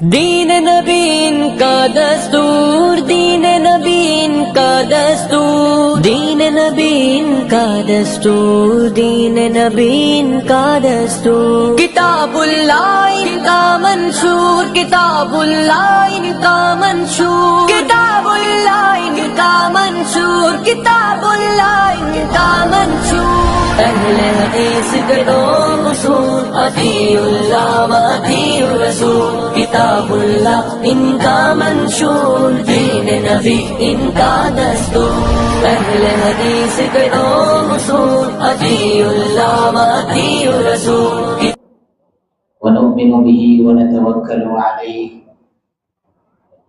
دین نبی کا دستور، دین نبی کا دستور، دین نبی کا دستور، دین نبی کا دستور، کتاب اللہ ان کا منشور، کتاب اللہ ان کا منشور، کتاب اللہ ان کا منشور، کتاب اللہ ان کا منشور۔ اہل حدیث کے دو اصول، اطیعوا اللہ و اطیعوا الرسول، کتاب اللہ ان کا منشور، دین نبی ان کا دستور۔ اہل حدیث کے دو اصول، اطیعوا اللہ و اطیعوا الرسول، ونؤمن به ونتوكل عليه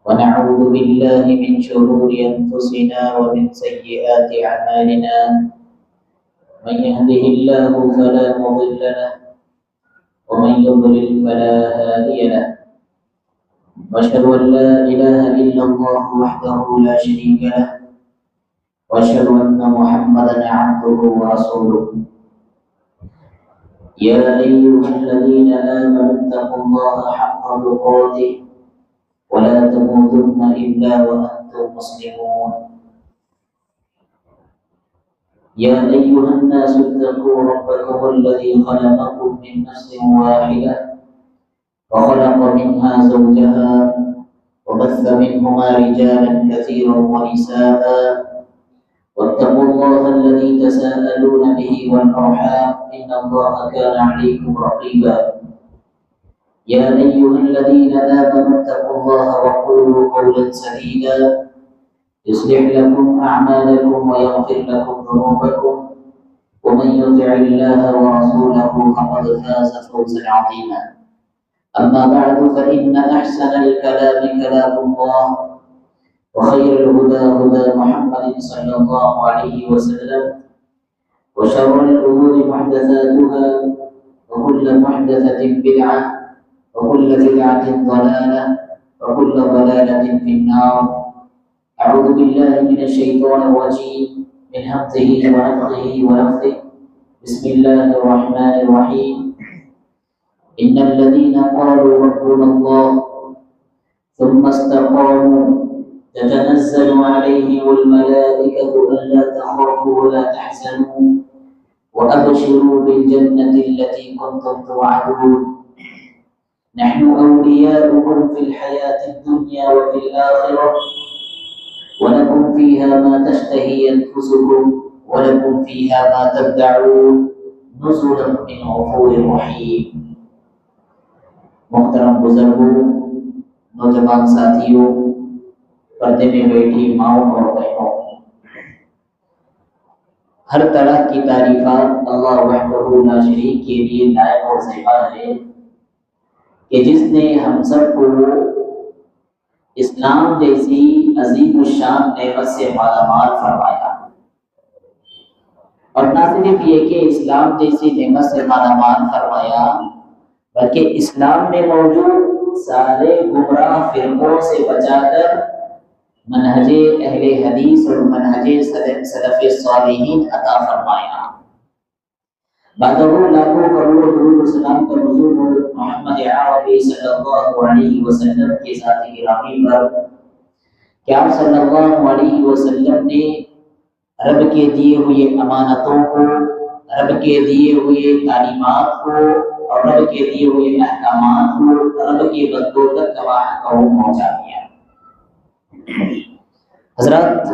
ونعوذ بالله من شرور أنفسنا ومن سيئات أعمالنا، من يهده الله فلا مضل له ومن يضلل فلا هادي له، وأشهد أن لا إله إلا الله وحده لا شريك له، وأشهد أن محمدا عبده ورسوله۔ يا أيها الذين آمنوا اتقوا الله حق تقاته ولا تموتن إلا وأنتم مسلمون۔ يا أيها الناس اتقوا ربكم الذي خلقكم من نفس واحدة وخلق منها زوجها وبث منهما رجالا كثيرا ونساء، واتقوا الله الذي تساءلون به والأرحام إن الله كان عليكم رقيبا۔ يا أيها الذين آمنوا اتقوا الله وقولوا قولا سديدا يصلح لكم أعمالكم ويغفر لكم ذنوبكم، ومن يطع الله ورسوله فقد فاز فوزا عظيما۔ أما بعد فإن أحسن الكلام كلام الله، وخير الهدى هدى محمد صلى الله عليه وسلم، وشر الأمور محدثاتها، وكل محدثة بدعة، وكل بدعة ضلالة، وكل ضلالة في النار۔ أعوذ بالله من الشيطان الرجيم، من همزه ونفخه ونفثه، بسم الله الرحمن الرحيم۔ إن الذين قالوا ربنا الله ثم استقاموا تتنزل عليهم الملائكة ألا تخافوا ولا تحزنوا وأبشروا بالجنة التي كنتم توعدون، نحن أولياؤكم في الحياة الدنيا وفي الآخرة، ولكم فيها ما تشتهي أنفسكم ولكم فيها ما تدعون، نزلا من غفور رحيم۔ محترم بزرگوں، نوجوان ساتھیوں، پردے میں بیٹھی ماؤں اور بہنوں، ہر طرح کی تعریفات اللہ وحدہ لا شریک کے لیے لائق اور زیبا ہے کہ جس نے ہم سب کو اسلام جیسی عظیم الشان نعمت سے مالا مال فرمایا، اور نہ صرف یہ کہ اسلام جیسی نعمت سے مالا مال فرمایا، بلکہ اسلام میں موجود سارے گمراہ فرقوں سے بچا کر منہج اہل حدیث اور منہج سلف صالحین عطا فرمایا۔ بعدہ لاکھوں کروڑ درود و سلام کا نزول ہو محمد عربی صلی اللہ علیہ وسلم کے ذات گرامی پر کہ آپ صلی اللہ علیہ وسلم نے رب کے دیے ہوئے امانتوں کو، رب کے دیے ہوئے تعلیمات کو اور رب کے دیے ہوئے احکامات کو رب کے بندوں تک گواہ پہنچا دیا۔ حضرات،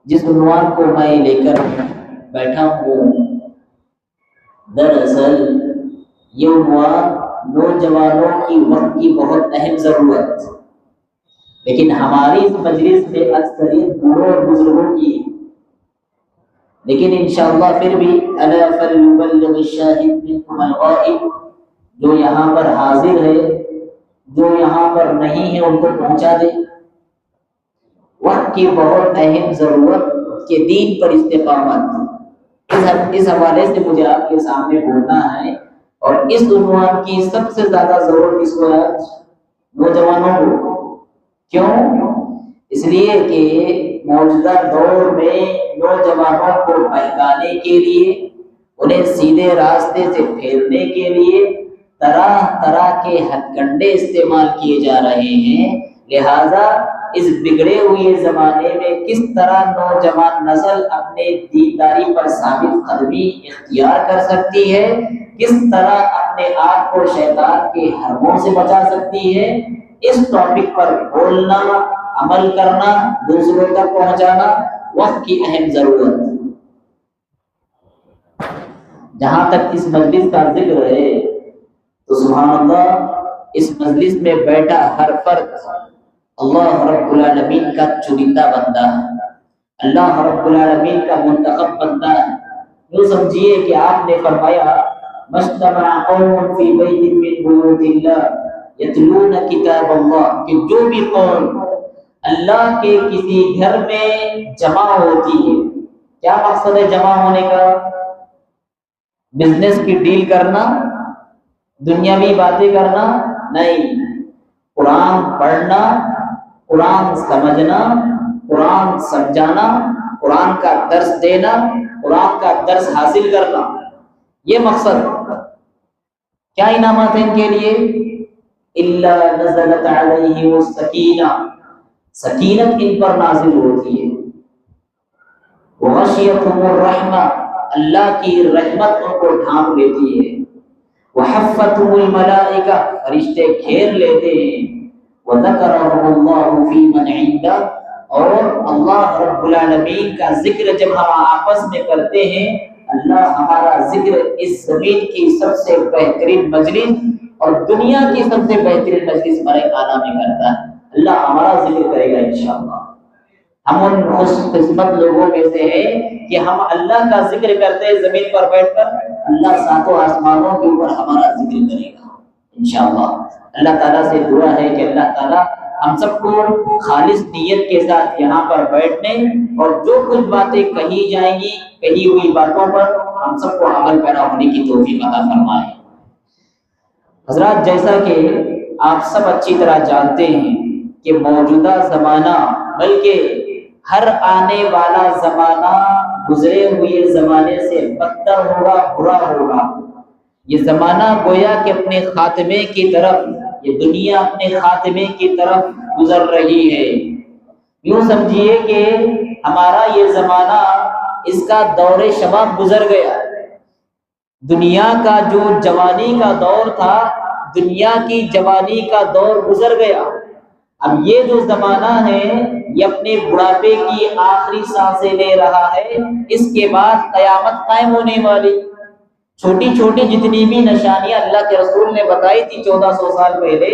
جس عنوان کو میں لے کر بیٹھا ہوں، دراصل یہ عنوان نوجوانوں کی وقت کی بہت اہم ضرورت، لیکن ہماری اس مجلس میں اکثریت بوڑھوں اور بزرگوں کی، لیکن انشاءاللہ پھر بھی الا فلیبلغ الشاہد منکم الغائب، جو یہاں پر حاضر ہے، جو یہاں پر نہیں ہے، ان کو پہنچا دے۔ وقت کی بہت اہم ضرورت کہ دین پر استقامت، اس حوالے سے مجھے آپ کے سامنے بولنا ہے، اور اس عنوان کی سب سے زیادہ ضرورت اس کو ہے نوجوانوں کو۔ کیوں؟ اس لیے کہ موجودہ دور میں نوجوانوں کو بہکانے کے لیے، انہیں سیدھے راستے سے پھیرنے کے لیے طرح طرح کے ہتھ کنڈے استعمال کیے جا رہے ہیں، لہذا اس بگڑے ہوئے زمانے میں کس طرح نوجوان نسل اپنے دینداری پر ثابت قدمی اختیار کر سکتی ہے، کس طرح اپنے آپ کو شیطان کے حرموں سے بچا سکتی ہے، اس ٹاپک پر بولنا، عمل کرنا، دوسروں تک پہنچانا وقت کی اہم ضرورت ہے۔ جہاں تک اس مجلس کا ذکر ہے تو سبحان اللہ، اس مجلس میں بیٹھا ہر فرد اللہ رب العالمین کا چنندہ بندہ ہے، اللہ رب العالمین کا منتخب بندہ ہے۔ یوں سمجھیے کہ آپ نے فرمایا مجتمع قوم فی بیت من بیوت اللہ یتلون کتاب اللہ، کہ جو بھی قوم اللہ کے کسی گھر میں جمع ہوتی ہے، کیا مقصد ہے جمع ہونے کا؟ بزنس کی ڈیل کرنا، دنیاوی باتیں کرنا نہیں، قرآن پڑھنا، قرآن سمجھنا، قرآن سمجھانا، قرآن کا درس دینا، قرآن کا درس حاصل کرنا، یہ مقصد۔ کیا انعامات ہیں ان کے لیے؟ الا نزلت علیہم السکینہ، سکینت ان پر نازل ہوتی ہے، وغشیتہم الرحمہ، اللہ کی رحمت ان کو ڈھانپ لیتی ہے، وحفتهم الملائکہ، فرشتے گھیر لیتے ہیں، وذکرهم اللہ فی من عنده، اور اللہ رب العالمین کا ذکر جب ہم آپس میں کرتے ہیں، اللہ ہمارا ذکر اس زمین کی سب سے بہترین مجلس اور دنیا کی سب سے بہترین مجلس ہمارے خانہ میں کرتا ہے، اللہ ہمارا ذکر کرے گا انشاءاللہ۔ ہم ان خوش قسمت لوگوں میں سے ہیں کہ ہم اللہ کا ذکر کرتے ہیں زمین پر بیٹھ کر، اللہ ساتوں آسمانوں کے اوپر ہمارا ذکر کرے گا انشاءاللہ۔ اللہ تعالیٰ سے دعا ہے کہ اللہ تعالیٰ ہم سب کو خالص نیت کے ساتھ یہاں پر بیٹھنے اور جو کچھ باتیں کہی جائیں گی، کہی ہوئی باتوں پر ہم سب کو عمل پیرا ہونے کی توفیق عطا فرمائے۔ حضرات، جیسا کہ آپ سب اچھی طرح جانتے ہیں کہ موجودہ زمانہ بلکہ ہر آنے والا زمانہ گزرے ہوئے زمانے سے بدتر ہوگا، برا ہوگا۔ یہ زمانہ گویا کہ اپنے خاتمے کی طرف، یہ دنیا اپنے خاتمے کی طرف گزر رہی ہے۔ یوں سمجھیے کہ ہمارا یہ زمانہ، اس کا دور شباب گزر گیا، دنیا کا جو جوانی کا دور تھا، دنیا کی جوانی کا دور گزر گیا۔ اب یہ جو زمانہ ہے یہ اپنے بڑھاپے کی آخری سانسیں لے رہا ہے، اس کے بعد قیامت قائم ہونے والی۔ چھوٹی چھوٹی جتنی بھی نشانیاں اللہ کے رسول نے بتائی تھی 1400 سال پہلے،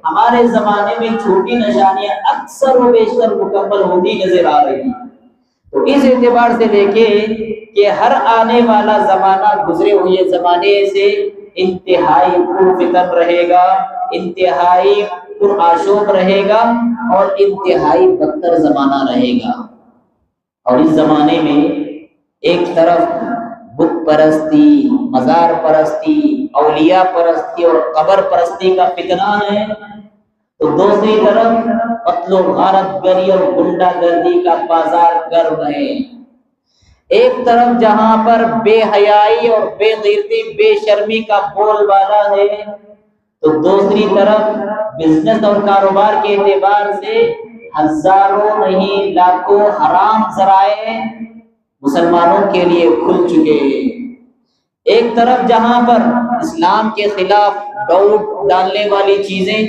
ہمارے زمانے میں چھوٹی نشانیاں اکثر و بیشتر مکمل ہوتی نظر آ رہی ہیں۔ تو اس اعتبار سے دیکھیں کہ ہر آنے والا زمانہ گزرے ہوئے زمانے سے انتہائی پرفتن رہے گا، انتہائی پرآشوب رہے گا اور انتہائی بدتر زمانہ رہے گا۔ اور اس زمانے میں ایک طرف بت پرستی، مزار پرستی، اولیاء پرستی اور قبر پرستی کا فتنہ ہے، تو دوسری طرف قتل و غارت گری اور گنڈا گردی کا بازار گرم ہے۔ ایک طرف جہاں پر بے حیائی اور بے غیرتی، بے شرمی کا بول بالا ہے، تو دوسری طرف بزنس اور کاروبار کے اعتبار سے ہزاروں نہیں لاکھوں حرام ذرائع مسلمانوں کے لیے کھل چکے ہیں۔ ایک طرف جہاں پر اسلام کے خلاف ڈاؤٹ ڈالنے والی چیزیں،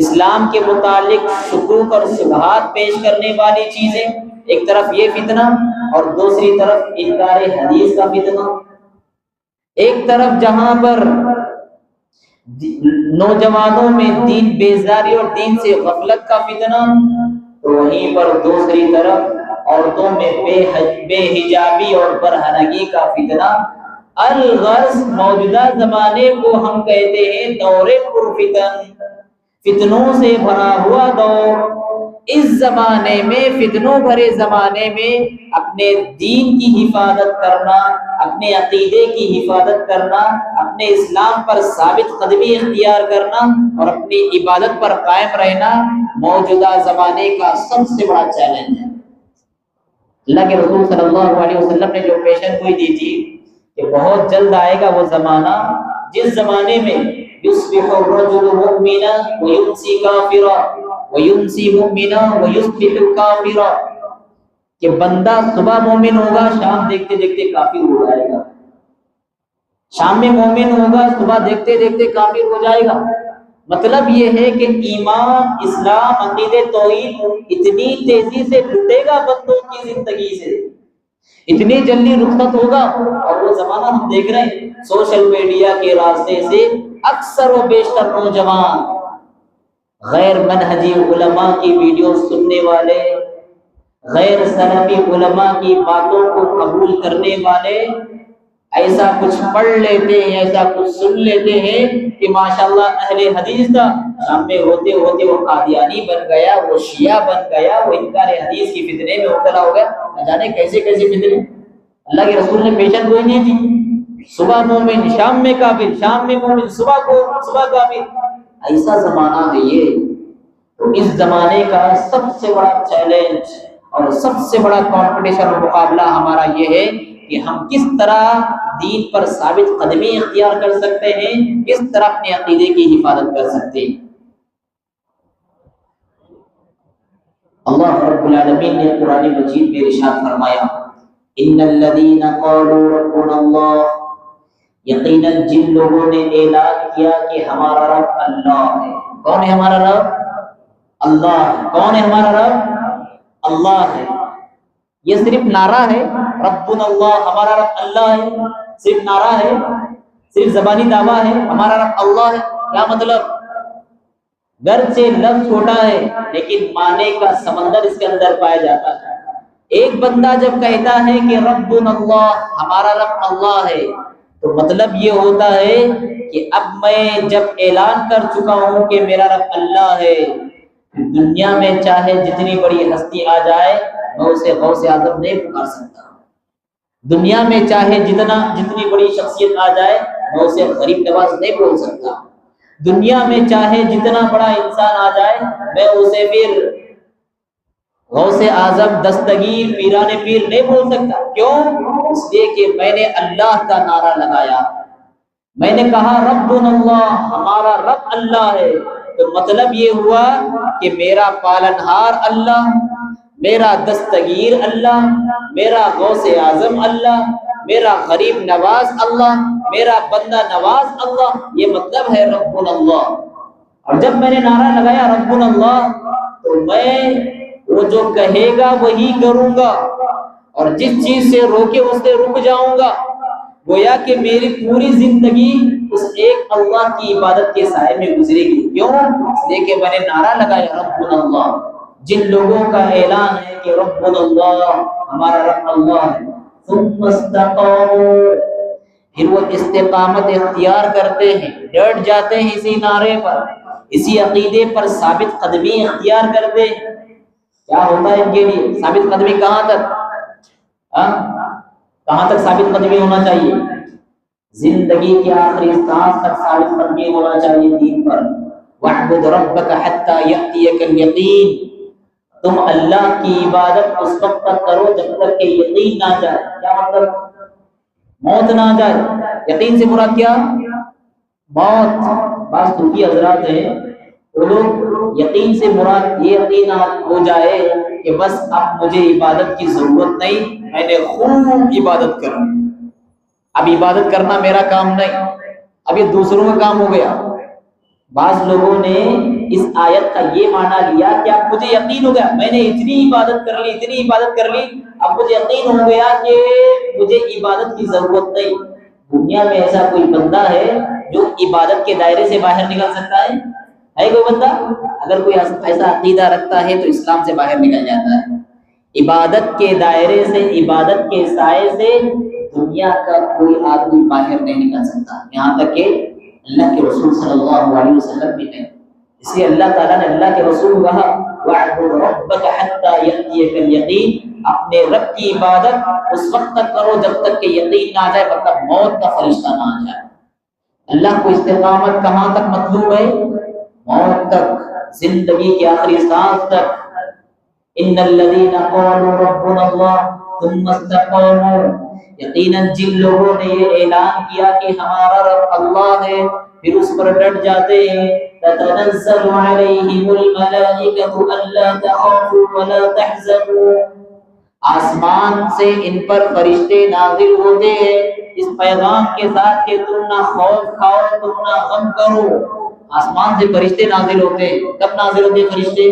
اسلام کے متعلق شکوک اور شبہات پیش کرنے والی چیزیں، ایک طرف یہ فتنہ اور دوسری طرف انکار حدیث کا فتنہ۔ ایک طرف جہاں پر نوجوانوں میں دین بیزاری اور دین سے غفلت کا فتنہ، تو وہیں پر دوسری طرف عورتوں میں بے حجابی اور برہنگی کا فتنہ۔ الغرض موجودہ زمانے کو ہم کہتے ہیں دور پرفتن، فتنوں سے بھرا ہوا دور۔ اس زمانے میں، فتنوں بھرے زمانے میں اپنے دین کی حفاظت کرنا، اپنے عقیدے کی حفاظت کرنا، اپنے اسلام پر ثابت قدمی اختیار کرنا اور اپنی عبادت پر قائم رہنا موجودہ زمانے کا سب سے بڑا چیلنج ہے۔ اللہ کے رسول صلی اللہ علیہ وسلم نے جو پیشن گوئی دی تھی کہ بہت جلد آئے گا وہ زمانہ جس زمانے میں یصبح الرجل مؤمنا ویمسی کافرا ویمسی مؤمنا ویصبح کافرا، کہ بندہ صبح مومن ہوگا، شام دیکھتے دیکھتے کافر ہو جائے گا، شام میں مومن ہوگا، صبح دیکھتے دیکھتے کافر ہو جائے گا۔ مطلب یہ ہے کہ ایمان، اسلام، عقیدے، توحید اتنی تیزی سے لٹے گا بندوں کی زندگی سے، اتنی جلدی رخصت ہوگا۔ اور وہ زمانہ ہم دیکھ رہے ہیں سوشل میڈیا کے راستے سے اکثر و بیشتر نوجوان غیر منہجی علماء کی ویڈیو سننے والے، غیر سلفی علماء کی باتوں کو قبول کرنے والے ایسا کچھ پڑھ لیتے ہیں، ایسا کچھ سن لیتے ہیں کہ ماشاءاللہ اہل حدیث تھا، شام میں ہوتے ہوتے وہ قادیانی بن گیا، وہ شیعہ بن گیا، وہ انکار حدیث کی فتنے میں مبتلا ہو گیا، نہ جانے کیسے کیسے فتنے۔ اللہ کے رسول نے پیشن گوئی نہیں تھی، صبح مومن شام میں کافر، شام میں مومن صبح کافر۔ ایسا زمانہ ہے یہ۔ تو اس زمانے کا سب سے بڑا چیلنج اور سب سے بڑا کمپٹیشن اور مقابلہ ہمارا یہ ہے کہ ہم کس طرح دین پر ثابت قدمی اختیار کر سکتے ہیں، کس طرح اپنے عقیدے کی حفاظت کر سکتے ہیں۔ اللہ رب العالمین نے قرآن مجید میں ارشاد فرمایا، ان الذین قالوا ربنا اللہ، یقیناً جن لوگوں نے اعلان کیا کہ ہمارا رب اللہ ہے۔ کون ہے ہمارا رب؟ اللہ ہے۔ کون ہے ہمارا رب؟ اللہ ہے۔ یہ صرف نعرہ ہے، ربنا اللہ، ہمارا رب اللہ ہے، صرف نعرہ ہے، صرف زبانی دعویٰ ہے، ہمارا رب اللہ ہے۔ کیا مطلب؟ گرچہ لفظ چھوٹا ہے لیکن معنی کا سمندر اس کے اندر پایا جاتا ہے۔ ایک بندہ جب کہتا ہے کہ ربنا اللہ، ہمارا رب اللہ ہے، تو مطلب یہ ہوتا ہے کہ اب میں جب اعلان کر چکا ہوں کہ میرا رب اللہ ہے، دنیا میں چاہے جتنی بڑی ہستی آ جائے میں اسے غوث اعظم نہیں پکار سکتا، دنیا میں چاہے جتنی بڑی شخصیت آ جائے میں اسے غریب نواز نہیں بول سکتا، دنیا میں چاہے جتنا بڑا انسان آ جائے میں اسے پھر غوث اعظم، دستگیر، پیران پیر نہیں بول سکتا۔ کیوں؟ اس لیے کہ میں نے اللہ کا نعرہ لگایا، میں نے کہا ربنا اللہ، ہمارا رب اللہ ہے، تو مطلب یہ ہوا کہ میرا پالنہار اللہ، میرا دستگیر اللہ، میرا غوث اعظم اللہ، میرا غریب نواز اللہ، میرا بندہ نواز اللہ، یہ مطلب ہے ربنا اللہ۔ اور جب میں نے نعرہ لگایا ربنا اللہ، تو میں وہ جو کہے گا وہی کروں گا، اور جس چیز سے روکے اس سے رک جاؤں گا۔ گویا کہ میری پوری زندگی اس ایک اللہ کی عبادت کے سائے میں گزرے گی۔ کیوں؟ اس لیے کہ میں نے نعرہ لگایا ربنا اللہ۔ جن لوگوں کا اعلان ہے کہ ربنا اللہ، ہمارا رب اللہ ہے، ثم استقاموا، پھر وہ استقامت اختیار کرتے ہیں، ڈٹ جاتے ہیں اسی نعرے پر، اسی عقیدے پر ثابت قدمی اختیار کرتے ہیں، کیا ہوتا ہے ان کے لیے؟ ثابت قدمی کہاں تک؟ کہاں تک ثابت قدمی ہونا چاہیے؟ زندگی کے آخری سانس تک ثابت قدمی ہونا چاہیے دین پر۔ وَاعْبُدْ رَبَّكَ حَتَّى يَأْتِيَكَ الْيَقِينُ، تم اللہ کی عبادت اس وقت تک کرو جب تک کہ یقین نہ جائے۔ کیا مطلب؟ موت نہ جائے۔ یقین سے مراد کیا؟ موت۔ بعض صوفی حضرات ہیں، وہ لوگ یقین سے مراد یہ یقین ہو جائے کہ بس اب مجھے عبادت کی ضرورت نہیں، میں نے خوب عبادت کرنی، اب عبادت کرنا میرا کام نہیں، اب یہ دوسروں کا کام ہو گیا۔ بعض لوگوں نے اس آیت کا یہ معنی لیا کہ اب مجھے یقین ہو گیا، میں نے اتنی عبادت کر لی، اتنی عبادت کر لی، اب مجھے یقین ہو گیا کہ مجھے عبادت کی ضرورت نہیں۔ دنیا میں ایسا کوئی بندہ ہے جو عبادت کے دائرے سے باہر نکل سکتا ہے کوئی بندہ؟ اگر کوئی ایسا عقیدہ رکھتا ہے تو اسلام سے باہر نکل جاتا ہے۔ عبادت کے دائرے سے، عبادت کے سائے سے دنیا کا کوئی آدمی باہر نہیں نکل سکتا، یہاں تک کہ اللہ کے رسول صلی اللہ علیہ وسلم بھی نہیں۔ اس لیے اللہ تعالیٰ نے اللہ کے رسول کہا وَاعْبُدْ رَبَّكَ حَتَّى يَأْتِيَكَ الْيَقِينُ، اپنے رب کی عبادت اس وقت تک کرو جب تک کہ یقین نہ آ جائے، مطلب موت کا فرشتہ نہ آ جائے۔ اللہ کو استقامت کہاں تک مطلوب ہے؟ موت تک، زندگی کے آخری سانس تک۔ ان الذین قالوا ربنا اللہ ثم استقاموا، یقیناً جن لوگوں نے یہ اعلان کیا کہ ہمارا رب اللہ ہے، پھر اس پر ڈٹ جاتے ہیں. تتنزل علیہم الملائکۃ الا تخافوا ولا تحزنوا. آسمان سے ان پر فرشتے نازل ہوتے ہیں اس پیغام کے ساتھ کہ تم نہ خوف کھاؤ تم نہ غم کرو. آسمان سے فرشتے نازل ہوتے ہیں. کب نازل ہوتے ہیں فرشتے؟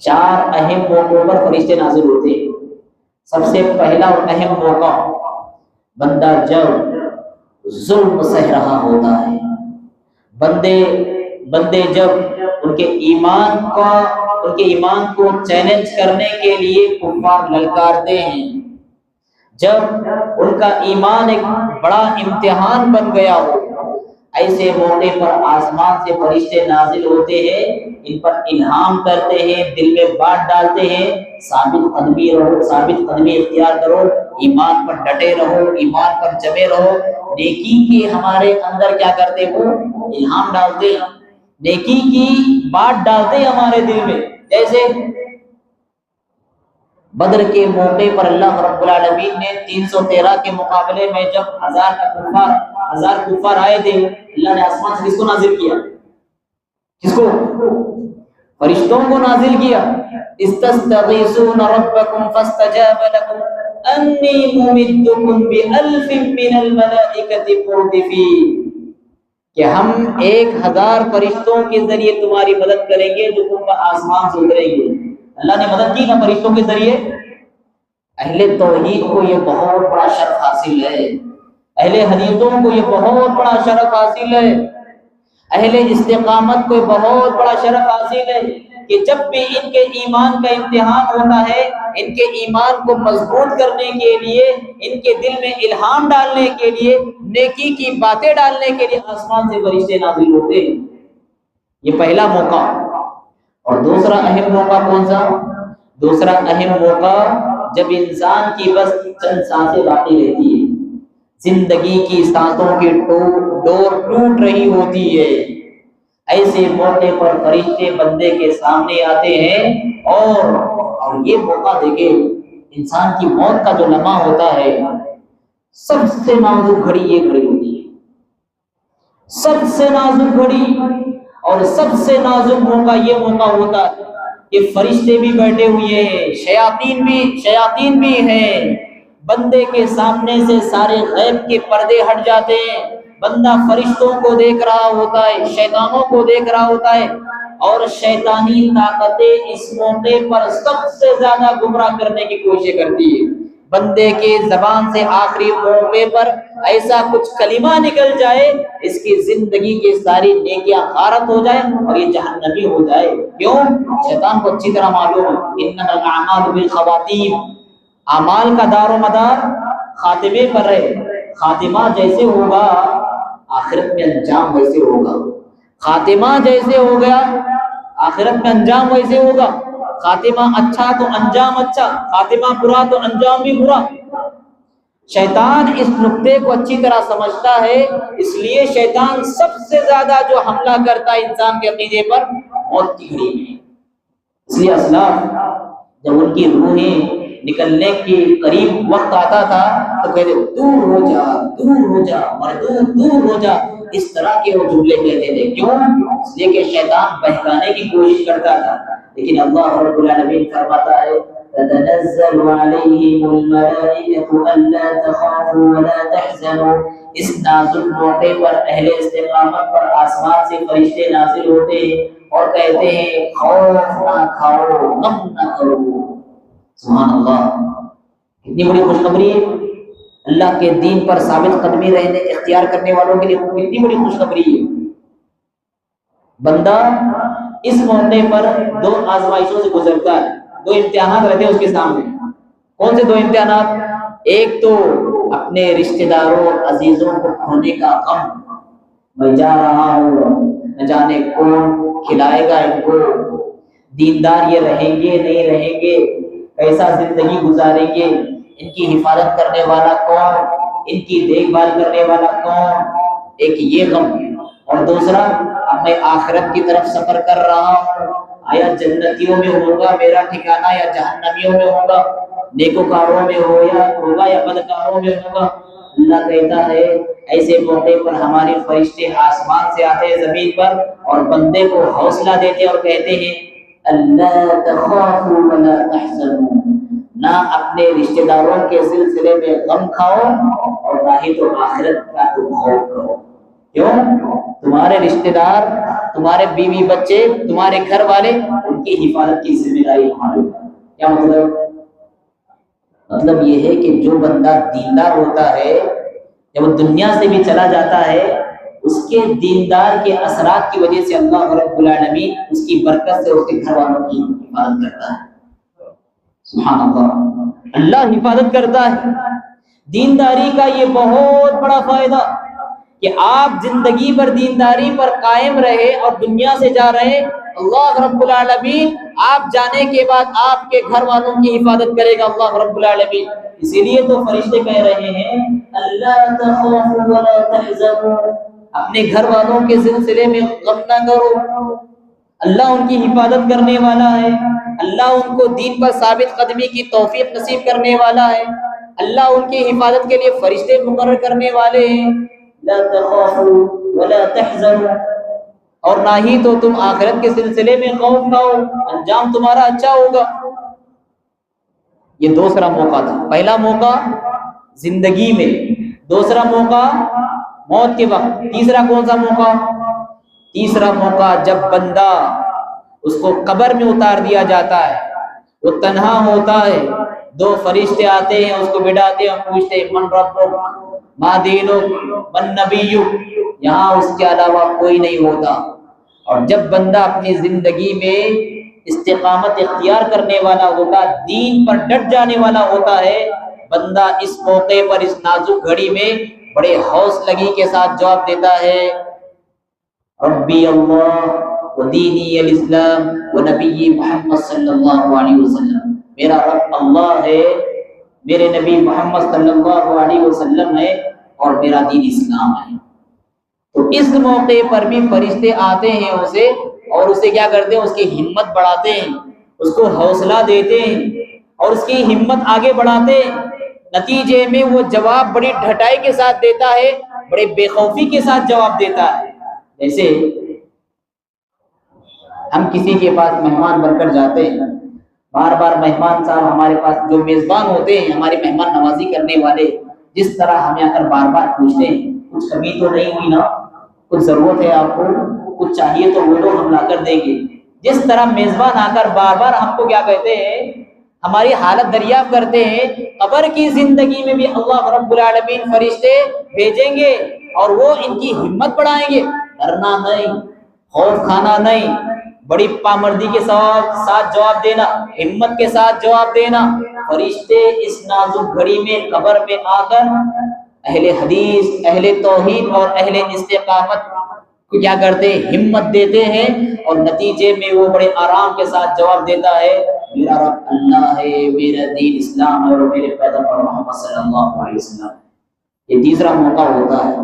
4 اہم موقعوں پر فرشتے نازل ہوتے ہیں. سب سے پہلا اور اہم موقع، بندہ جب ظلم سہ رہا ہوتا ہے، بندے جب ان کے ایمان کو چیلنج کرنے کے لیے کفار للکارتے ہیں، جب ان کا ایمان ایک بڑا امتحان بن گیا ہو، ایسے موقع پر آسمان سے فرشتے نازل ہوتے ہیں، ان پر الہام کرتے ہیں، دل میں بات ڈالتے ہیں، ثابت قدمی رہو، ثابت قدمی اختیار کرو، ایمان پر ڈٹے رہو، ایمان پر جمے رہو. نیکی کے ہمارے اندر کیا کرتے وہ الہام ڈالتے ہیں، نیکی کی بات ڈالتے ہیں ہمارے دل میں. جیسے بدر کے موقع پر اللہ رب العالمین نے 313 کے مقابلے میں جب 1000 کفار آئے تھے، اللہ نے آسمان سے کس کو نازل کیا؟ کس کو؟ فرشتوں کو نازل کیا. استستغیثون ربکم فاستجاب لکم انی ممدکم بألف من الملائکۃ مردفین، کہ ہم 1000 فرشتوں کے ذریعے تمہاری مدد کریں گے جو تم پر آسمان سے اتریں گے. اللہ نے مدد کی نا فرشتوں کے ذریعے. اہل توحید کو یہ بہت بڑا شرف حاصل ہے، اہل حدیثوں کو یہ بہت بڑا شرف حاصل ہے، اہل استقامت کو بہت بڑا شرف حاصل ہے کہ جب بھی ان کے ایمان کا امتحان ہوتا ہے، ان کے ایمان کو مضبوط کرنے کے لیے، ان کے دل میں الہام ڈالنے کے لیے، نیکی کی باتیں ڈالنے کے لیے آسمان سے فرشتے نازل ہوتے ہیں. یہ پہلا موقع. اور دوسرا اہم موقع کون سا؟ دوسرا اہم موقع جب انسان کی بس چند سانسیں باقی رہتی ہے، زندگی کی سانسوں کی ڈور ٹوٹ رہی ہوتی ہے، ایسے موقع پر فرشتے بندے کے سامنے آتے ہیں. اور یہ موقع دیکھے، انسان کی موت کا جو لمحہ ہوتا ہے، سب سے نازک گھڑی یہ گھڑی ہوتی ہے، سب سے نازک گھڑی. اور سب سے نازک موقع یہ موقع ہوتا ہے کہ فرشتے بھی بیٹھے ہوئے ہیں، شیاطین بھی ہیں. بندے کے سامنے سے سارے غیب کے پردے ہٹ جاتے ہیں، بندہ فرشتوں کو دیکھ رہا ہوتا ہے، شیطانوں کو دیکھ رہا ہوتا ہے، اور شیطانی طاقتیں اس موقع پر سب سے زیادہ گمراہ کرنے کی کوشش کرتی ہے. بندے کے زبان سے آخری موقع پر ایسا کچھ کلمہ نکل جائے اس کی زندگی کی ساری نیکیاں غارت ہو جائے اور یہ جہنمی ہو جائے. کیوں؟ شیطان کو اچھی طرح معلوم ہے انما الاعمال بالخواتیم، اعمال کا دار و مدار خاتمے پر ہے. خاتمہ جیسے ہوگا آخرت میں انجام ویسے ہوگا، خاتمہ جیسے ہو گیا آخرت میں انجام ویسے ہوگا. خاتمہ اچھا تو انجام اچھا، خاتمہ برا تو انجام بھی برا. شیطان اس نقطے کو اچھی طرح سمجھتا ہے، اس لیے شیطان سب سے زیادہ جو حملہ کرتا ہے انسان کے عقیدے پر موت کی گھڑی میں. اس لیے اسلاف جب ان کی روحیں نکلنے کے قریب وقت آتا تھا تو کہتے دور ہو جا، دور ہو جا، مردود دور ہو جا، اس طرح کے وہ جملے کہتے تھے. کیوں؟ اس لیے کہ شیطان بہکانے کی کوشش کرتا تھا. لیکن اللہ رب العالمین فرماتا ہے تتنزل علیہم الملائکۃ الا تخافوا ولا تحزنوا. اس نازک موقع پر اہل استقامت پر آسمان سے فرشتے نازل ہوتے ہیں اور کہتے ہیں خوف نہ کھاؤ، غم نہ کرو. سبحان اللہ، کتنی بڑی خوشخبری ہے اللہ کے دین پر ثابت قدمی رہنے اختیار کرنے والوں کے لیے. کتنی بڑی خوشخبری ہے. بندہ اس موقع پر 2 آزمائشوں سے گزرتا ہے، 2 امتحانات رہتے ہیں اس کے سامنے. کون سے 2 امتحانات؟ ایک تو اپنے رشتہ داروں اور عزیزوں کو کھونے کا غم، میں جا رہا ہوں نہ جانے کون کھلائے گا ان کو، دیندار یہ رہیں گے نہیں رہیں گے، کیسا زندگی گزاریں گے، ان کی حفاظت کرنے والا کون، ان کی دیکھ بھال کرنے والا کون. ایک یہ غم. اور دوسرا اب میں آخرت کی طرف سفر کر رہا ہوں، آیا جنتیوں میں ہوگا میرا ٹھکانہ یا جہنمیوں میں ہوگا، نیکوکاروں میں ہوگا یا بدکاروں میں ہوگا. اللہ کہتا ہے ایسے موقع پر ہمارے فرشتے آسمان سے آتے ہیں زمین پر اور بندے کو حوصلہ دیتے اور کہتے ہیں اللہ تخافوا ولا تحزنوا، نہ اپنے رشتہ داروں کے سلسلے میں غم کھاؤ اور نہ ہی تو آخرت کا تم خوف کرو۔ کیوں؟ تمہارے رشتہ دار، تمہارے بیوی بچے، تمہارے گھر والے، ان کی حفاظت کی ذمہ داری ہماری ہے۔ کیا مطلب یہ ہے کہ جو بندہ دیندار ہوتا ہے جب وہ دنیا سے بھی چلا جاتا ہے، اس کے دیندار کے اثرات کی وجہ سے اللہ رب العالمین اس کی برکت سے اس کے گھر والوں کی حفاظت کرتا ہے۔ سبحان اللہ، اللہ حفاظت کرتا ہے۔ دینداری کا یہ بہت بڑا فائدہ کہ آپ زندگی بھر دینداری پر قائم رہے اور دنیا سے جا رہے، اللہ رب العالمین آپ جانے کے بعد آپ کے گھر والوں کی حفاظت کرے گا اللہ رب العالمین۔ اسی لیے تو فرشتے کہہ رہے ہیں اللہ تخافوا ولا تحزنوا، اپنے گھر والوں کے سلسلے میں غم نہ کرو، اللہ ان کی حفاظت کرنے والا ہے، اللہ ان کو دین پر ثابت قدمی کی توفیق نصیب کرنے والا ہے، اللہ ان کی حفاظت کے لیے فرشتے مقرر کرنے والے ہیں۔ لا تخافوا ولا تحزنوا، اور نہ ہی تو تم آخرت کے سلسلے میں خوف کھاؤ، انجام تمہارا اچھا ہوگا۔ یہ دوسرا موقع تھا۔ پہلا موقع زندگی میں، دوسرا موقع موت کے وقت، تیسرا کون سا موقع؟ تیسرا موقع جب بندہ اس کو قبر میں اتار دیا جاتا ہے، وہ تنہا ہوتا ہے، دو فرشتے آتے ہیں، اس کو بٹھاتے ہیں اور پوچھتے ہیں من ربک ما دینک من نبیک، یہاں اس کے علاوہ کوئی نہیں ہوتا۔ اور جب بندہ اپنی زندگی میں استقامت اختیار کرنے والا ہوتا، دین پر ڈٹ جانے والا ہوتا ہے، بندہ اس موقع پر، اس نازک گھڑی میں بڑے حوصلگی کے ساتھ جواب دیتا ہے ربی اللہ و دینی الاسلام و نبی محمد صلی اللہ علیہ وسلم، میرا رب اللہ ہے، میرے نبی محمد صلی اللہ علیہ وسلم ہے اور میرا دین اسلام ہے۔ تو اس موقع پر بھی فرشتے آتے ہیں اسے، اور اسے کیا کرتے ہیں؟ اس کی ہمت بڑھاتے ہیں، اس کو حوصلہ دیتے ہیں اور اس کی ہمت آگے بڑھاتے ہیں۔ نتیجے میں وہ جواب بڑی ڈھٹائی کے ساتھ دیتا ہے، بڑے بے خوفی کے ساتھ جواب دیتا ہے۔ جیسے ہم کسی کے پاس مہمان بن کر جاتے ہیں، بار بار مہمان صاحب ہمارے پاس جو میزبان ہوتے ہیں، ہماری مہمان نوازی کرنے والے، جس طرح ہمیں آ کر بار بار پوچھتے ہیں کچھ کمی تو نہیں ہوئی نا، کچھ ضرورت ہے آپ کو، کچھ چاہیے تو بولو ہم لا کر دیں گے، جس طرح میزبان آ کر بار بار ہم کو کیا کہتے ہیں، ہماری حالت دریافت کرتے ہیں، قبر کی زندگی میں بھی اللہ رب العالمین فرشتے بھیجیں گے اور وہ ان کی ہمت بڑھائیں گے۔ ڈرنا نہیں، خوف کھانا نہیں، بڑی پامردی کے ساتھ جواب دینا، ہمت کے ساتھ جواب دینا۔ فرشتے اس نازک گھڑی میں قبر میں آ کر اہل حدیث، اہل توحید اور اہل استقامت کو کیا کرتے ہیں؟ ہمت دیتے ہیں، اور نتیجے میں وہ بڑے آرام کے ساتھ جواب دیتا ہے میرا رب اللہ ہے، میرا دین اسلام ہے اور میرے پیغمبر محمد صلی اللہ علیہ وسلم۔ یہ تیسرا موقع ہوتا ہے۔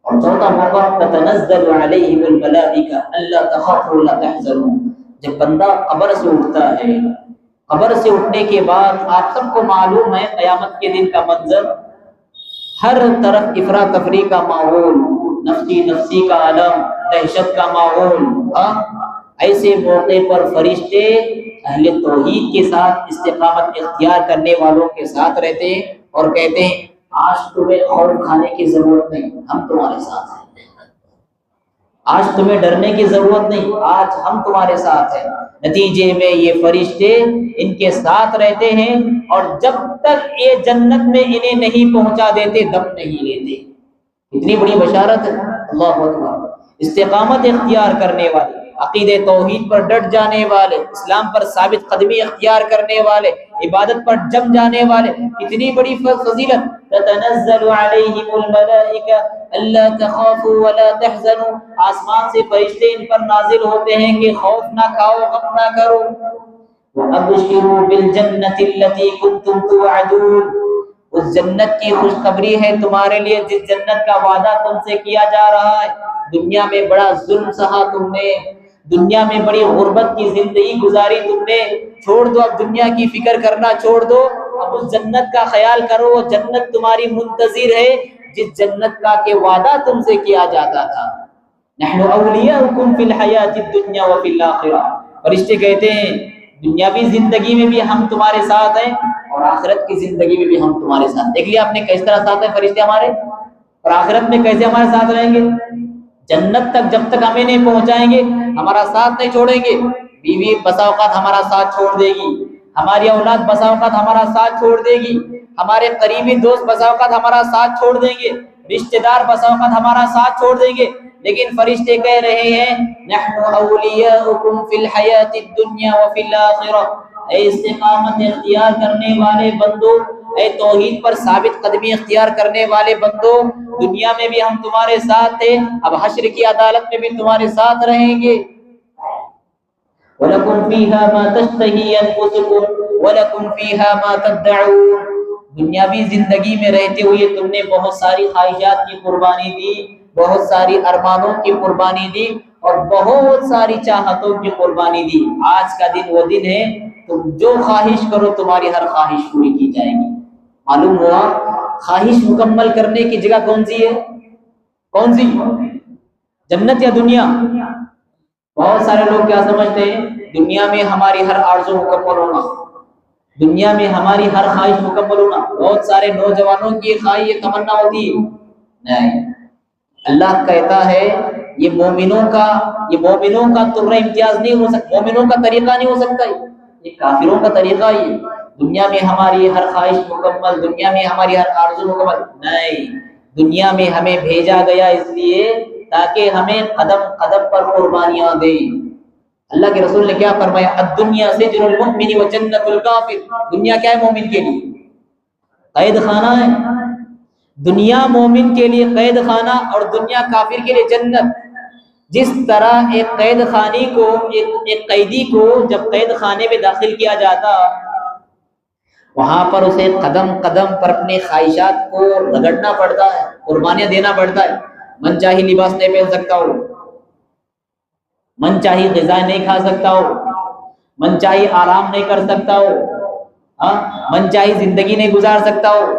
اور چوتھا موقع تتنزل علیہم الملائکہ الا تخافوا ولا تحزنوا، جب بندہ قبر سے اٹھتا ہے، قبر سے اٹھنے کے بعد آپ سب کو معلوم ہے قیامت کے دن کا منظر، ہر طرف افراتفری کا ماحول، نفسی نفسی کا عالم، دہشت کا ماحول۔ ایسے موقع پر فرشتے اہل توحید کے ساتھ، استقامت اختیار کرنے والوں کے ساتھ رہتے ہیں اور کہتے ہیں آج تمہیں خوف کھانے کی ضرورت نہیں، ہم تمہارے ساتھ ہیں، آج تمہیں ڈرنے کی ضرورت نہیں، آج ہم تمہارے ساتھ ہیں۔ نتیجے میں یہ فرشتے ان کے ساتھ رہتے ہیں اور جب تک یہ جنت میں انہیں نہیں پہنچا دیتے دم نہیں لیتے۔ اتنی بڑی بشارت ہے، اللہ اکبر۔ استقامت اختیار کرنے والے، عقیدہ توحید پر ڈٹ جانے والے، اسلام پر ثابت قدمی اختیار کرنے والے، عبادت پر جم جانے والے، کتنی بڑی فضیلت۔ تتنزل علیہم الملائکہ الا تخافوا ولا تحزنوا، آسمان سے فرشتے ان پر نازل ہوتے ہیں کہ خوف نہ کھاؤ، غم نہ کرو۔ وابشروا بالجنۃ التي كنتم توعدون، اس جنت کی خوشخبری ہے تمہارے لیے جس جنت کا وعدہ تم سے کیا جا رہا ہے۔ دنیا میں بڑا ظلم سہا تم نے، دنیا میں بڑی غربت کی زندگی گزاری تم نے، چھوڑ دو اب دنیا کی فکر کرنا چھوڑ دو، اب اس جنت کا خیال کرو، وہ جنت تمہاری منتظر ہے جس جنت کا کہ وعدہ تم سے کیا جاتا تھا۔ نحن اولیاؤکم فی الحیات الدنیا وفی الآخرہ، فرشتے کہتے ہیں دنیاوی زندگی میں بھی ہم تمہارے ساتھ ہیں اور آخرت کی زندگی میں بھی ہم تمہارے ساتھ۔ دیکھ لیا آپ نے کس طرح ساتھ ہیں فرشتے ہمارے، اور آخرت میں کیسے ہمارے ساتھ رہیں گے؟ جنت تک جب تک ہمیں نہیں پہنچائیں گے ہمارا ساتھ نہیں چھوڑیں گے۔ بیوی بسا اوقات ہمارا ساتھ چھوڑ دے گی، ہماری اولاد بسا اوقات ہمارا ساتھ چھوڑ دے گی، ہمارے قریبی دوست بسا اوقات ہمارا ساتھ چھوڑ دیں گے، رشتہ دار بسا اوقات ہمارا ساتھ چھوڑ دیں گے، لیکن فرشتے کہہ رہے ہیں نحن اولیاؤکم فی الحیات الدنیا وفی الآخرہ۔ اے استقامت اختیار کرنے والے بندو، اے توحید پر ثابت قدمی اختیار کرنے والے بندو، دنیا میں بھی ہم تمہارے ساتھ تھے، اب حشر کی عدالت میں بھی تمہارے ساتھ رہیں گے۔ وَلَكُمْ فِيهَا مَا تَشْتَهِي أَنفُسُكُمْ وَلَكُمْ فِيهَا مَا تَدَّعُونَ۔ دنیاوی زندگی میں رہتے ہوئے تم نے بہت ساری خواہشات کی قربانی دی، بہت ساری ارمانوں کی قربانی دی اور بہت ساری چاہتوں کی قربانی دی۔ آج کا دن وہ دن ہے تم جو خواہش کرو تمہاری ہر خواہش پوری کی جائے گی۔ معلوم ہوا خواہش مکمل کرنے کی جگہ کون سی ہے؟ کون سی؟ جنت یا دنیا؟ بہت سارے لوگ کیا سمجھتے ہیں دنیا میں ہماری ہر آرزو مکمل ہونا، دنیا میں ہماری ہر خواہش مکمل ہونا۔ بہت سارے نوجوانوں کی خواہش یہ تمنا ہوتی ہے، نہیں، اللہ کہتا ہے یہ مومنوں کا ترہ امتیاز نہیں ہو سکتا، مومنوں کا طریقہ نہیں ہو سکتا، یہ کافروں کا طریقہ ہی ہے۔ دنیا میں ہماری ہر خواہش مکمل، دنیا میں ہماری ہر آرزو مکمل نہیں، دنیا میں ہمیں بھیجا گیا اس لیے تاکہ ہمیں قدم قدم پر قربانیاں دیں۔ اللہ کے رسول نے کیا فرمایا؟ الدنیا سجن المؤمن وجنت الکافر۔ دنیا کیا ہے مومن کے لیے؟ قید خانہ ہے۔ دنیا مومن کے لیے قید خانہ اور دنیا کافر کے لیے جنت۔ جس طرح ایک قید خانی کو ایک قیدی کو جب قید خانے میں داخل کیا جاتا وہاں پر اسے قدم قدم پر اپنے خواہشات کو رگڑنا پڑتا ہے، قربانیاں دینا پڑتا ہے۔ من چاہی لباس نہیں پہن سکتا ہو، من چاہی غذا نہیں کھا سکتا ہو، من چاہی آرام نہیں کر سکتا ہو، من چاہی زندگی نہیں گزار سکتا ہو۔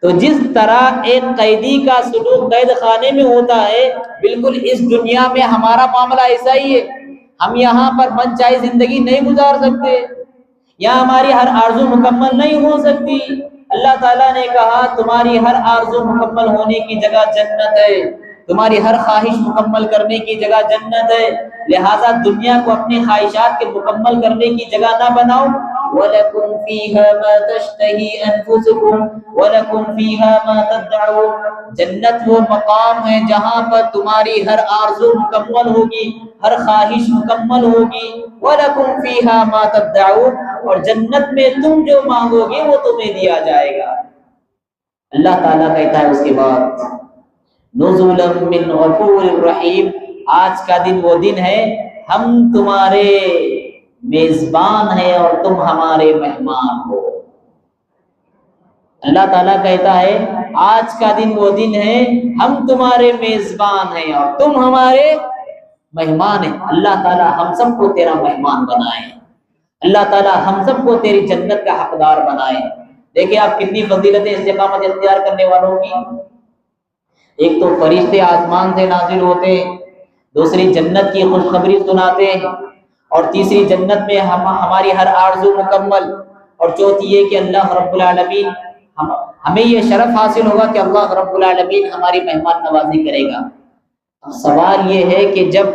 تو جس طرح ایک قیدی کا سلوک قید خانے میں ہوتا ہے، بالکل اس دنیا میں ہمارا معاملہ ایسا ہی ہے۔ ہم یہاں پر من چاہی زندگی نہیں گزار سکتے، یہاں ہماری ہر آرزو مکمل نہیں ہو سکتی۔ اللہ تعالیٰ نے کہا تمہاری ہر آرزو مکمل ہونے کی جگہ جنت ہے، تمہاری ہر خواہش مکمل کرنے کی جگہ جنت ہے، لہٰذا دنیا کو اپنی خواہشات کے مکمل کرنے کی جگہ نہ بناؤ۔ وَلَكُمْ فِيهَا مَا تَشْتَهِي أَنفُسُكُمْ وَلَكُمْ فِيهَا مَا تَدَّعُونَ۔ جنت وہ مقام ہے جہاں پر تمہاری ہر آرزو مکمل ہوگی، ہر خواہش مکمل ہوگی۔ وَلَكُمْ فِيهَا مَا تَدَّعُونَ، اور جنت میں تم جو مانگو گے وہ تمہیں دیا جائے گا۔ اللہ تعالیٰ کہتا ہے اس کے بعد نُزُلًا مِّنْ غَفُورٍ رَحِيمٍ، آج کا دن وہ دن ہے ہم تمہارے میزبان ہیں اور تم ہمارے مہمان ہو۔ اللہ تعالیٰ کہتا ہے آج کا دن وہ دن ہے ہم تمہارے میزبان ہیں اور تم ہمارے مہمان ہیں۔ اللہ تعالیٰ ہم سب کو تیرا مہمان بنائے، اللہ تعالیٰ ہم سب کو تیری جنت کا حقدار بنائے۔ دیکھیں آپ کتنی فضیلتیں استقامت اختیار کرنے والوں کی۔ ایک تو فرشتے آسمان سے نازل ہوتے ہیں، دوسری جنت کی خوشخبری سناتے ہیں، اور تیسری جنت میں ہماری ہر آرزو مکمل، اور چوتھی یہ کہ اللہ رب العالمین ہمیں یہ شرف حاصل ہوگا کہ اللہ رب العالمین ہماری مہمان نوازی کرے گا۔ اب سوال یہ ہے کہ جب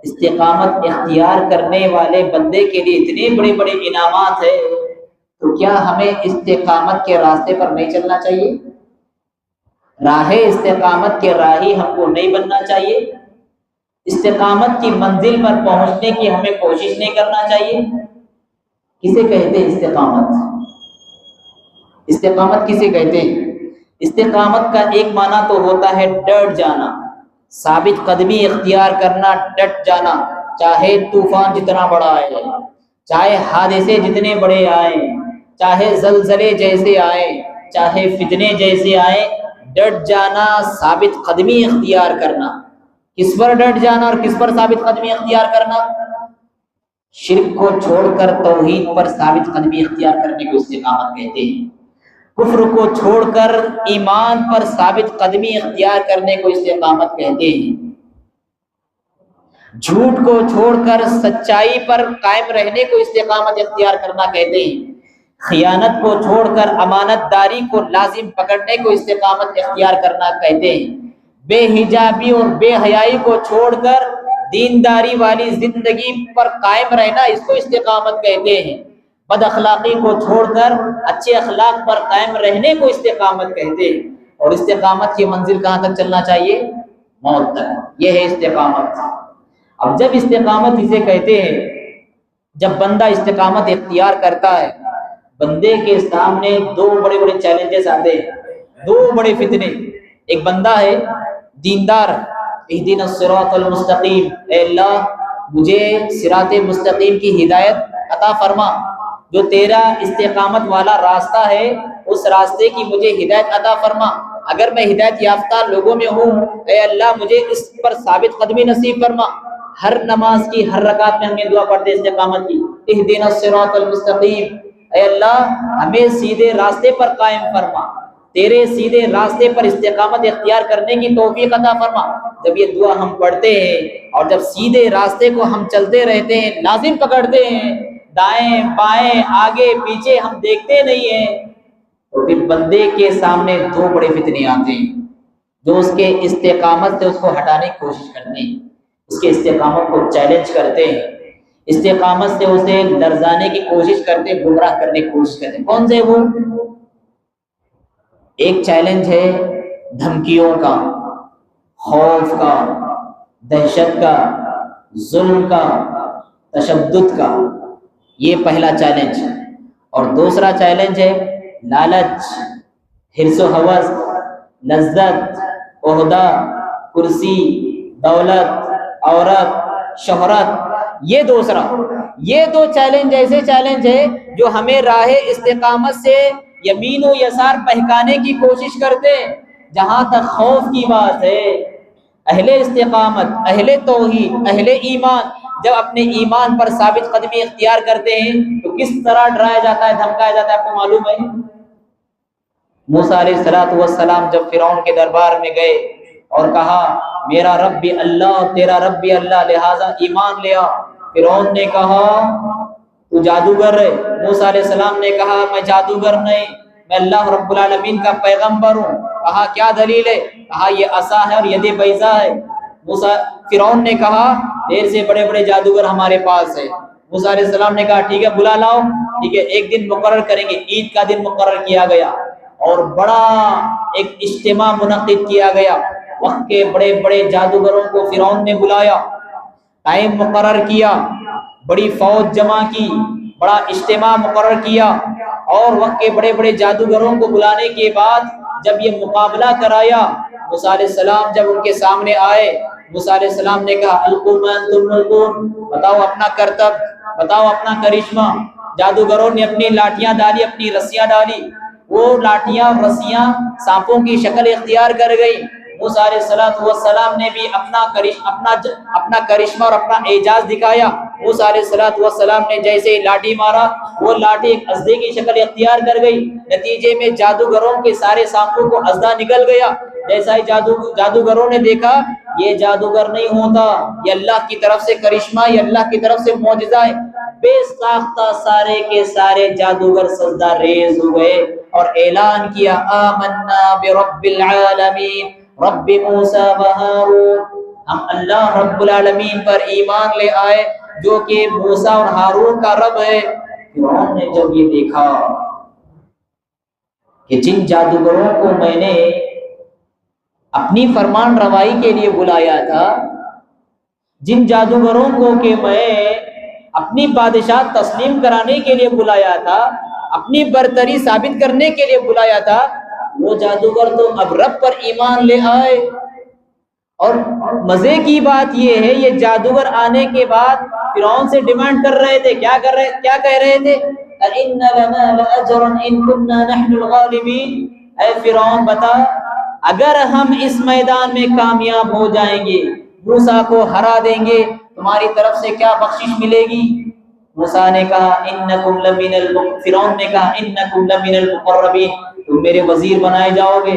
استقامت اختیار کرنے والے بندے کے لیے اتنے بڑے بڑے انعامات ہیں تو کیا ہمیں استقامت کے راستے پر نہیں چلنا چاہیے؟ راہ استقامت کے راہی ہم کو نہیں بننا چاہیے؟ استقامت کی منزل پر پہنچنے کی ہمیں کوشش نہیں کرنا چاہیے؟ کسے کہتے ہیں استقامت؟ استقامت کسے کہتے ہیں؟ استقامت کا ایک معنی تو ہوتا ہے ڈٹ جانا، ثابت قدمی اختیار کرنا، ڈٹ جانا، چاہے طوفان جتنا بڑا آئے، چاہے حادثے جتنے بڑے آئیں، چاہے زلزلے جیسے آئیں، چاہے فتنے جیسے آئیں، ڈٹ جانا، ثابت قدمی اختیار کرنا۔ کس پر ڈٹ جانا اور کس پر ثابت قدمی اختیار کرنا؟ شرک کو چھوڑ کر توحید پر ثابت قدمی اختیار کرنے کو استقامت کہتے ہیں، کفر کو چھوڑ کر ایمان پر ثابت قدمی اختیار کرنے کو استقامت کہتے ہیں، جھوٹ کو چھوڑ کر سچائی پر قائم رہنے کو استقامت اختیار کرنا کہتے ہیں، خیانت کو چھوڑ کر امانت داری کو لازم پکڑنے کو استقامت اختیار کرنا کہتے ہیں، بے حجابی اور بے حیائی کو چھوڑ کر دینداری والی زندگی پر قائم رہنا اس کو استقامت کہتے ہیں، بد اخلاقی کو چھوڑ کر اچھے اخلاق پر قائم رہنے کو استقامت کہتے ہیں، اور استقامت کی منزل کہاں تک چلنا چاہیے؟ موت تک، یہ ہے استقامت۔ اب جب استقامت اسے کہتے ہیں، جب بندہ استقامت اختیار کرتا ہے، بندے کے سامنے دو بڑے بڑے چیلنجز آتے ہیں، دو بڑے فتنے۔ ایک بندہ ہے دیندار، اہدنا الصراط المستقیم، اے اللہ مجھے صراط مستقیم کی ہدایت عطا فرما، جو تیرا استقامت والا راستہ ہے اس راستے کی مجھے ہدایت عطا فرما، اگر میں ہدایت یافتہ لوگوں میں ہوں اے اللہ مجھے اس پر ثابت قدمی نصیب فرما۔ ہر نماز کی ہر رکعت میں ہم یہ دعا پڑھتے ہیں استقامت کی، اہدنا الصراط المستقیم، اے اللہ ہمیں سیدھے راستے پر قائم فرما، تیرے سیدھے راستے پر استقامت اختیار کرنے کی توفیق عطا فرما۔ جب یہ دعا ہم پڑھتے ہیں اور جب سیدھے راستے کو ہم چلتے رہتے ہیں، لازم پکڑتے ہیں، دائیں بائیں آگے پیچھے ہم دیکھتے نہیں ہیں، تو پھر بندے کے سامنے دو بڑے فتنے آتے ہیں جو اس کے استقامت سے اس کو ہٹانے کی کوشش کرتے ہیں، اس کے استقامت کو چیلنج کرتے ہیں، استقامت سے اسے لرزانے کی کوشش کرتے، گمراہ کرنے کی کوشش کرتے۔ کون سے وہ؟ ایک چیلنج ہے دھمکیوں کا، خوف کا، دہشت کا، ظلم کا، تشدد کا، یہ پہلا چیلنج۔ اور دوسرا چیلنج ہے لالچ، حرص و ہوس، لذت، عہدہ، کرسی، دولت، عورت، شہرت، یہ دوسرا۔ یہ دو چیلنج ایسے چیلنج ہے جو ہمیں راہ استقامت سے یمین و یسار بہکانے کی کوشش کرتے ہیں۔ جہاں تک خوف کی بات ہے، اہل استقامت، اہل توحید، اہل ایمان جب اپنے ایمان پر ثابت قدمی اختیار کرتے ہیں تو کس طرح ڈرایا جاتا ہے، دھمکایا جاتا ہے، آپ کو معلوم ہے؟ موسیٰ علیہ السلام جب فرعون کے دربار میں گئے اور کہا میرا رب بھی اللہ اور تیرا رب بھی اللہ، لہٰذا ایمان لے آ، فرعون نے کہا تو جادوگر ہے۔ موسیٰ علیہ السلام نے کہا میں جادوگر نہیں، میں اللہ رب العالمین کا پیغمبر ہوں۔ کہا کیا دلیل ہے؟ کہا یہ عصا ہے اور ید بیضا ہے۔ فرعون نے کہا دیر سے بڑے بڑے جادوگر ہمارے پاس ہے۔ موسیٰ علیہ السلام نے کہا ٹھیک ہے بلا لاؤ، ٹھیک ہے ایک دن مقرر کریں گے، عید کا دن مقرر کیا گیا اور بڑا ایک اجتماع منعقد کیا گیا۔ وقت کے بڑے بڑے جادوگروں کو فرعون نے بلایا، ٹائم مقرر کیا، بڑی فوج جمع کی، بڑا اجتماع مقرر کیا، اور وقت کے بڑے بڑے جادوگروں کو بلانے کے بعد جب یہ مقابلہ کرایا، موسیٰ علیہ السلام جب ان کے سامنے آئے، موسیٰ علیہ السلام نے کہا القوا ما انتم ملقون، بتاؤ اپنا کرتب، بتاؤ اپنا کرشمہ۔ جادوگروں نے اپنی لاٹھیاں ڈالی، اپنی رسیاں ڈالی، وہ لاٹھیاں اور رسیاں سانپوں کی شکل اختیار کر گئی۔ موسیٰ علیہ السلام نے بھی اپنا کرشمہ اور اپنا اعجاز دکھایا۔ موسیٰ علیہ السلام نے جیسے ہی لاٹھی مارا، وہ لاٹھی ایک اژدھے کی شکل اختیار کر گئی۔ نتیجے میں جادوگروں کے سارے سانپوں کو اژدھا نکل گیا۔ جیسا ہی جادوگروں نے دیکھا یہ جادوگر نہیں ہوتا، یہ اللہ کی طرف سے کرشمہ، یہ اللہ کی طرف سے معجزہ ہے، بے ساختہ سارے کے سارے جادوگر سجدہ ریز ہوئے اور اعلان کیا آمنا برب العالمین رب موسیٰ و ہارون، ہم اللہ رب العالمین پر ایمان لے آئے جو کہ موسیٰ اور ہارون کا رب ہے۔ فرعون نے جب یہ دیکھا کہ جن جادوگروں کو میں نے اپنی فرمان روائی کے لیے بلایا تھا، جن جادوگروں کو کہ میں اپنی بادشاہ تسلیم کرانے کے لیے بلایا تھا، اپنی برتری ثابت کرنے کے لیے بلایا تھا، وہ جادوگر تو اب رب پر ایمان لے آئے۔ اور مزے کی بات یہ ہے یہ جادوگر آنے کے بعد فرعون سے ڈیمانڈ کر رہے تھے، کیا کہہ رہے تھے؟ اَإِنَّ لَنَا لَأَجْرًا إِن كُنَّا نَحْنُ الْغَالِبِينَ، اے فرعون بتا اگر ہم اس میدان میں کامیاب ہو جائیں گے، موسیٰ کو ہرا دیں گے، تمہاری طرف سے کیا بخشش ملے گی؟ موسیٰ نے کہا انکم لمن فرعون نے کہا انکم لمن المقربین، تم میرے وزیر بنائے جاؤ گے،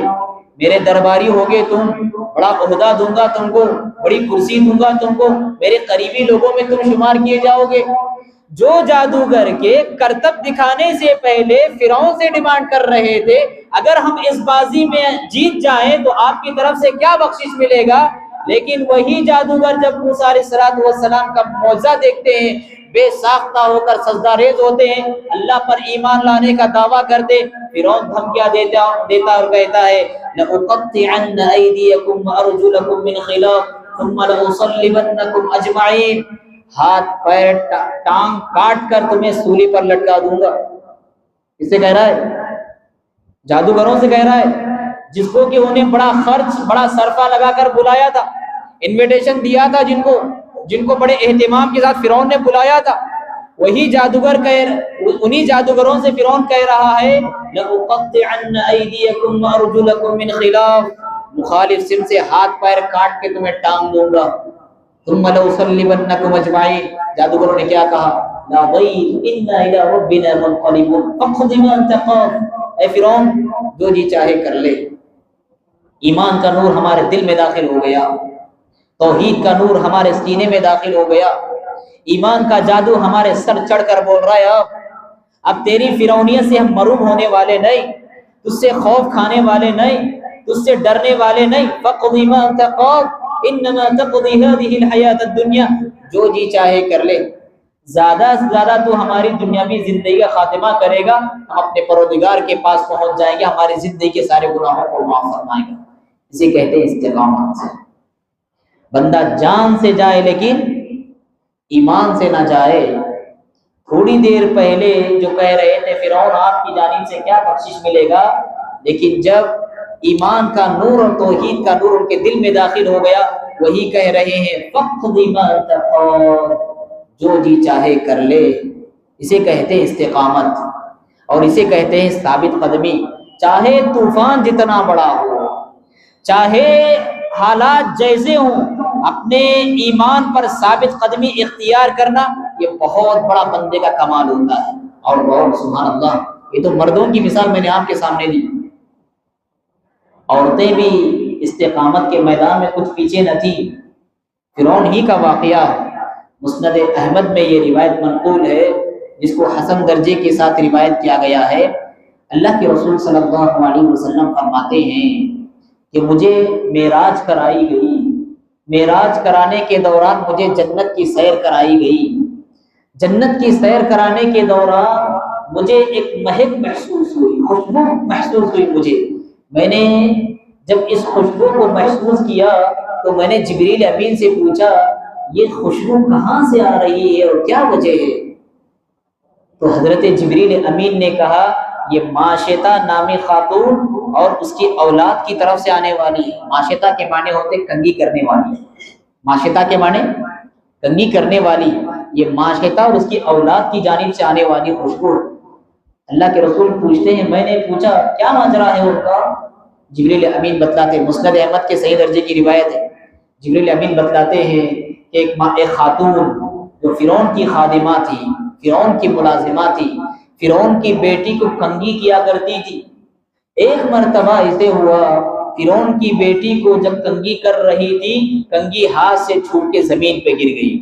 میرے درباری ہوگے تم، بڑا عہدہ دوں گا تم کو، بڑی کرسی دوں گا تم کو، میرے قریبی لوگوں میں تم شمار کیے جاؤ گے۔ جو جادوگر کے کرتب دکھانے سے پہلے فرعون سے ڈیمانڈ کر رہے تھے اگر ہم اس بازی میں جیت جائیں تو آپ کی طرف سے کیا بخشش ملے گا، لیکن وہی جادوگر جب موسیٰ علیہ السلام کا معجزہ دیکھتے ہیں بے ساختہ ہو کر سجدہ ریز ہوتے ہیں، اللہ پر ایمان لانے کا دعویٰ کرتے، فرعون دھمکیاں دیتا اور کہتا ہے لَأُقَطِّعَنَّ أَيْدِيَكُمْ وَأَرْجُلَكُمْ مِنْ خِلَافٍ ثُمَّ لَأُصَلِّبَنَّكُمْ أَجْمَعِينَ، ہاتھ پیر ٹانگ کاٹ کر تمہیں سولی پر لٹکا دوں گا۔ اس سے کہہ رہا ہے، جادوگروں سے کہہ رہا ہے جس کو کہ انہیں بڑا خرچ بڑا صرفہ لگا کر بلایا تھا، انویٹیشن دیا تھا، جن کو بڑے اہتمام کے ساتھ فرعون نے بلایا تھا، وہی جادوگر انہی جادوگروں سے فرعون کہہ رہا ہے لَأُقَطِّعَنَّ أَيْدِيَكُمْ وَأَرْجُلَكُمْ مِنْ خِلَافٍ، مخالف سم سے ہاتھ پیر کاٹ کے تمہیں ٹانگ دوں گا۔ ثُمَّ لَأُصَلِّبَنَّكُمْ أَجْمَعِينَ، جادوگروں نے کیا کہا لَا ضَيْرَ إِنَّا إِلَىٰ رَبِّنَا مُنْقَلِبُونَ فَاقْضِ مَا أَنْتَ قَاضٍ، اے فرعون جو جی چاہے کر لے۔ ایمان کا نور ہمارے دل میں داخل ہو گیا، توحید کا نور ہمارے سینے میں داخل ہو گیا، ایمان کا جادو ہمارے سر چڑھ کر بول رہا ہے اب تیری فرعونیت سے ہم محروم ہونے والے نہیں، تجھ سے خوف کھانے والے نہیں، تجھ سے ڈرنے والے نہیں۔ فَاقْضِ مَا أَنْتَ قَاضٍ إِنَّمَا تَقْضِي هَٰذِهِ الْحَيَاةَ الدُّنْيَا، جو جی چاہے کر لے، زیادہ سے زیادہ تو ہماری دنیاوی زندگی کا خاتمہ کرے گا، ہم اپنے پروردگار کے پاس پہنچ جائیں گے، ہماری زندگی کے سارے گناہوں کو معاف فرمائے گا۔ اسے کہتے ہیں استقامت سے، بندہ جان سے جائے لیکن ایمان سے نہ جائے۔ تھوڑی دیر پہلے جو کہہ رہے تھے فرعون آپ کی جانب سے کیا بخشش ملے گا، لیکن جب ایمان کا نور اور توحید کا نور ان کے دل میں داخل ہو گیا وہی کہہ رہے ہیں فَاقْضِ مَا أَنْتَ قَاضٍ، جو جی چاہے کر لے۔ اسے کہتے ہیں استقامت اور اسے کہتے ہیں ثابت قدمی، چاہے طوفان جتنا بڑا ہو، چاہے حالات جیسے ہوں، اپنے ایمان پر ثابت قدمی اختیار کرنا یہ بہت بڑا بندے کا کمال ہوتا ہے۔ اور بہت سبحان اللہ، یہ تو مردوں کی مثال میں نے آپ کے سامنے دی، عورتیں بھی استقامت کے میدان میں کچھ پیچھے نہ تھی۔ فرعون ہی کا واقعہ مسند احمد میں یہ روایت منقول ہے، جس کو حسن درجے کے ساتھ روایت کیا گیا ہے۔ اللہ کے رسول صلی اللہ علیہ وسلم فرماتے ہیں کہ مجھے معراج کرائی گئی، معراج کرانے کے دوران مجھے جنت کی سیر کرائی گئی، جنت کی سیر کرانے کے دوران مجھے ایک مہک محسوس ہوئی، خوشبو محسوس ہوئی مجھے۔ میں نے جب اس خوشبو کو محسوس کیا تو میں نے جبریل امین سے پوچھا یہ خوشبو کہاں سے آ رہی ہے اور کیا وجہ ہے؟ تو حضرت جبریل امین نے کہا یہ معاشطہ نامی خاتون اور اس کی اولاد کی طرف سے آنے والی ہے۔ معاشطہ کے معنی ہوتے کنگھی کرنے والی، معاشطہ کے معنی کنگھی کرنے والی، یہ معاشطہ اور اس کی اولاد کی جانب سے آنے والی خوشبو۔ اللہ کے رسول پوچھتے ہیں میں نے پوچھا کیا ماجرا ہے ان کا؟ جبریل امین بتلاتے، مسند احمد کے صحیح درجے کی روایت ہے، جبریل امین بتلاتے ہیں کہ ایک خاتون جو فرعون کی خادمہ تھی، فرعون کی ملازمہ تھی، فرعون کی بیٹی کو کنگھی کیا کرتی تھی۔ ایک مرتبہ اسے ہوا فرعون کی بیٹی کو جب کنگھی کر رہی تھی، کنگھی ہاتھ سے چھوٹ کے زمین پہ گر گئی،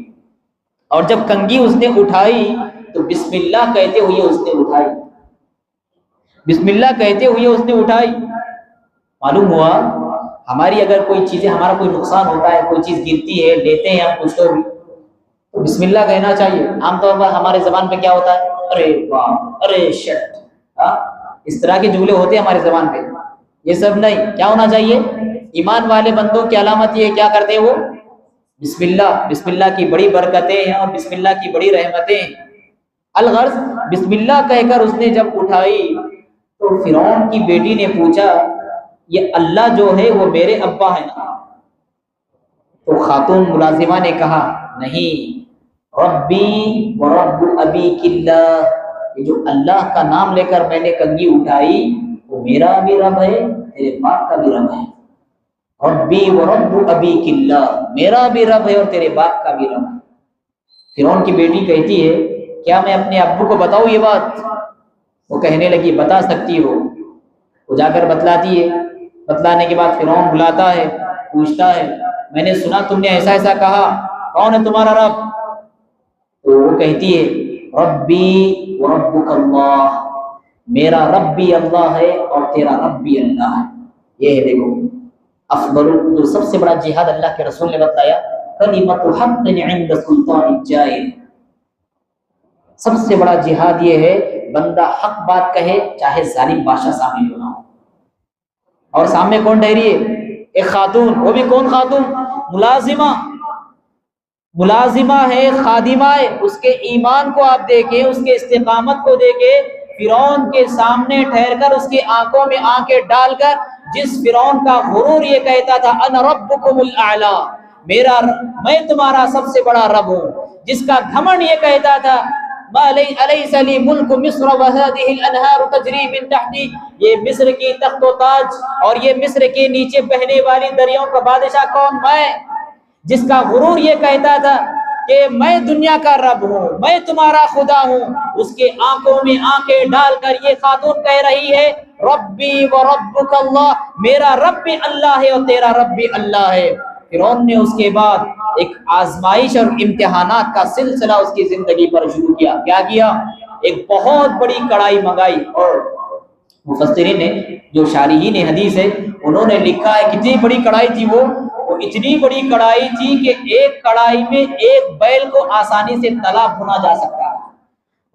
اور جب کنگھی اس نے اٹھائی تو بسم اللہ کہتے ہوئے اس نے اٹھائی، بسم اللہ کہتے ہوئے اس نے اٹھائی۔ معلوم ہوا ہماری اگر کوئی چیزیں، ہمارا کوئی نقصان ہوتا ہے، کوئی چیز گرتی ہے، لیتے ہیں ہم کچھ تو بسم اللہ کہنا چاہیے۔ عام طور پر ہمارے زبان پہ کیا ہوتا ہے ارے واہ، ارے شٹ، اس طرح کے جملے ہوتے ہیں ہماری زبان پہ، یہ سب نہیں۔ کیا ہونا چاہیے؟ ایمان والے بندوں کی علامت یہ کیا کرتے ہیں وہ بسم اللہ، بسم اللہ کی بڑی برکتیں ہیں اور بسم اللہ کی بڑی رحمتیں ہیں۔ الغرض بسم اللہ کہہ کر اس نے جب اٹھائی تو فرعون کی بیٹی نے پوچھا یہ اللہ جو ہے وہ میرے ابا ہے نا؟ تو خاتون ملازمہ نے کہا نہیں، ربی و رب ابی اللہ، یہ جو اللہ کا نام لے کر میں نے کنگھی اٹھائی وہ میرا بھی رب ہے، تیرے باپ کا بھی رب ہے۔ ربی و رب ابی اللہ، میرا بھی رب ہے اور تیرے باپ کا بھی رب ہے۔ فرعون کی بیٹی کہتی ہے کیا میں اپنے ابو کو بتاؤں یہ بات؟ وہ کہنے لگی بتا سکتی ہو۔ وہ جا کر بتلاتی ہے، بتلانے کے بعد فرعون بلاتا ہے، پوچھتا ہے میں نے سنا تم نے ایسا ایسا کہا، کون ہے تمہارا رب؟ تو وہ کہتی ہے ربی و ربک اللہ، میرا رب بھی اللہ ہے اور تیرا رب بھی اللہ ہے۔ یہ ہے دیکھو افضل، جو سب سے بڑا جہاد اللہ کے رسول نے بتایا، کلمۃ حق عند سلطان جائر، سب سے بڑا جہاد یہ ہے بندہ حق بات کہے چاہے ظالم بادشاہ سامنے کیوں نہ ہو۔ اور سامنے کون ٹھہری ہے؟ ایک خاتون، وہ بھی کون خاتون؟ ملازمہ، ملازمہ ہے، خادمہ ہے۔ اس کے ایمان کو آپ دیکھیں، اس کے استقامت کو دیکھیں، فرعون کے سامنے ٹھہر کر اس کی آنکھوں میں آنکھیں ڈال کر جس فرعون کا غرور یہ کہتا تھا انا ربکم الاعلی، میں تمہارا سب سے بڑا رب ہوں، جس کا گھمنڈ یہ کہتا تھا الیس لی ملک مصر وهذه الانہار تجری من تحتی، یہ مصر کی تخت و تاج اور یہ مصر کے نیچے بہنے والی دریاؤں کا بادشاہ کون؟ میں، جس کا غرور یہ کہتا تھا کہ میں دنیا کا رب ہوں، میں تمہارا خدا ہوں، اس کے آنکھوں میں آنکھیں ڈال کر یہ خاتون کہہ رہی ہے ربی و ربک اللہ، میرا رب بھی اللہ ہے اور تیرا رب بھی اللہ ہے۔ فرعون نے اس کے بعد ایک آزمائش اور امتحانات کا سلسلہ اس کی زندگی پر شروع کیا۔ کیا کیا؟ ایک بہت بڑی کڑائی منگائی، اور مفسرین نے، جو شارحین حدیث ہے، انہوں نے لکھا ہے کتنی بڑی کڑائی تھی وہ اتنی بڑی کڑائی تھی کہ ایک کڑائی میں ایک بیل کو آسانی سے تلا بھنا جا سکتا ہے۔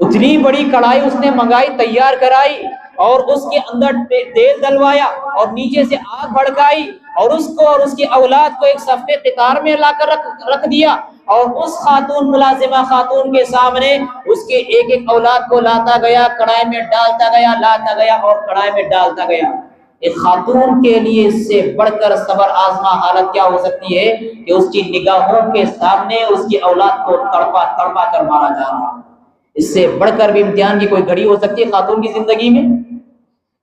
اتنی بڑی کڑائی اس نے منگائی، تیار کرائی، اور اس کے اندر تیل ڈلوایا اور نیچے سے آگ بھڑکائی، اور اس کو اور اس کی اولاد کو ایک صف قطار میں لا کر رکھ دیا، اور اس خاتون، ملازمہ خاتون کے سامنے اس کے ایک ایک اولاد کو لاتا گیا، کڑائی میں ڈالتا گیا، لاتا گیا اور کڑائی میں ڈالتا گیا۔ ایک خاتون کے لیے اس سے بڑھ کر صبر آزما حالت کیا ہو سکتی ہے کہ اس کی نگاہوں کے سامنے اس کی اولاد کو تڑپا تڑپا کر مارا جا رہا ہے۔ اس سے بڑھ کر بھی امتحان کی کوئی گھڑی ہو سکتی ہے خاتون کی زندگی میں؟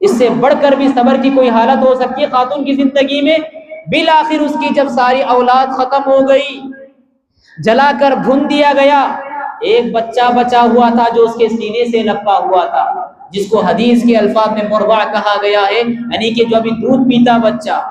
اس سے بڑھ کر بھی صبر کی کوئی حالت ہو سکتی ہے خاتون کی زندگی میں؟ بالآخر اس کی جب ساری اولاد ختم ہو گئی، جلا کر بھن دیا گیا، ایک بچہ بچا ہوا تھا جو اس کے سینے سے لپا ہوا تھا، جس کو حدیث کے الفاظ میں مرضع کہا گیا ہے، یعنی کہ جو ابھی دودھ پیتا بچہ،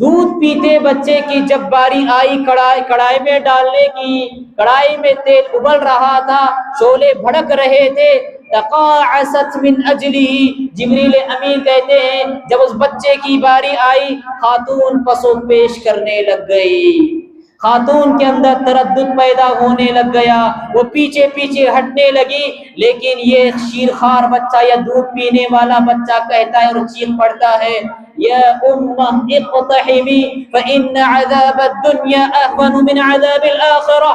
دودھ پیتے بچے کی جب باری آئی کڑائی میں ڈالنے کی، کڑائی میں تیل ابل رہا تھا، شعلے بھڑک رہے تھے، تقاعست من اجلہ، جبریل امین کہتے ہیں جب اس بچے کی باری آئی خاتون پسو پیش کرنے لگ گئی، خاتون کے اندر تردد پیدا ہونے لگ گیا، وہ پیچھے پیچھے ہٹنے لگی، لیکن یہ شیرخوار بچہ یا دودھ پینے والا بچہ کہتا ہے اور چیخ پڑتا ہے یا امہ اقتحمی فإن عذاب الدنیا احون من عذاب الآخرہ،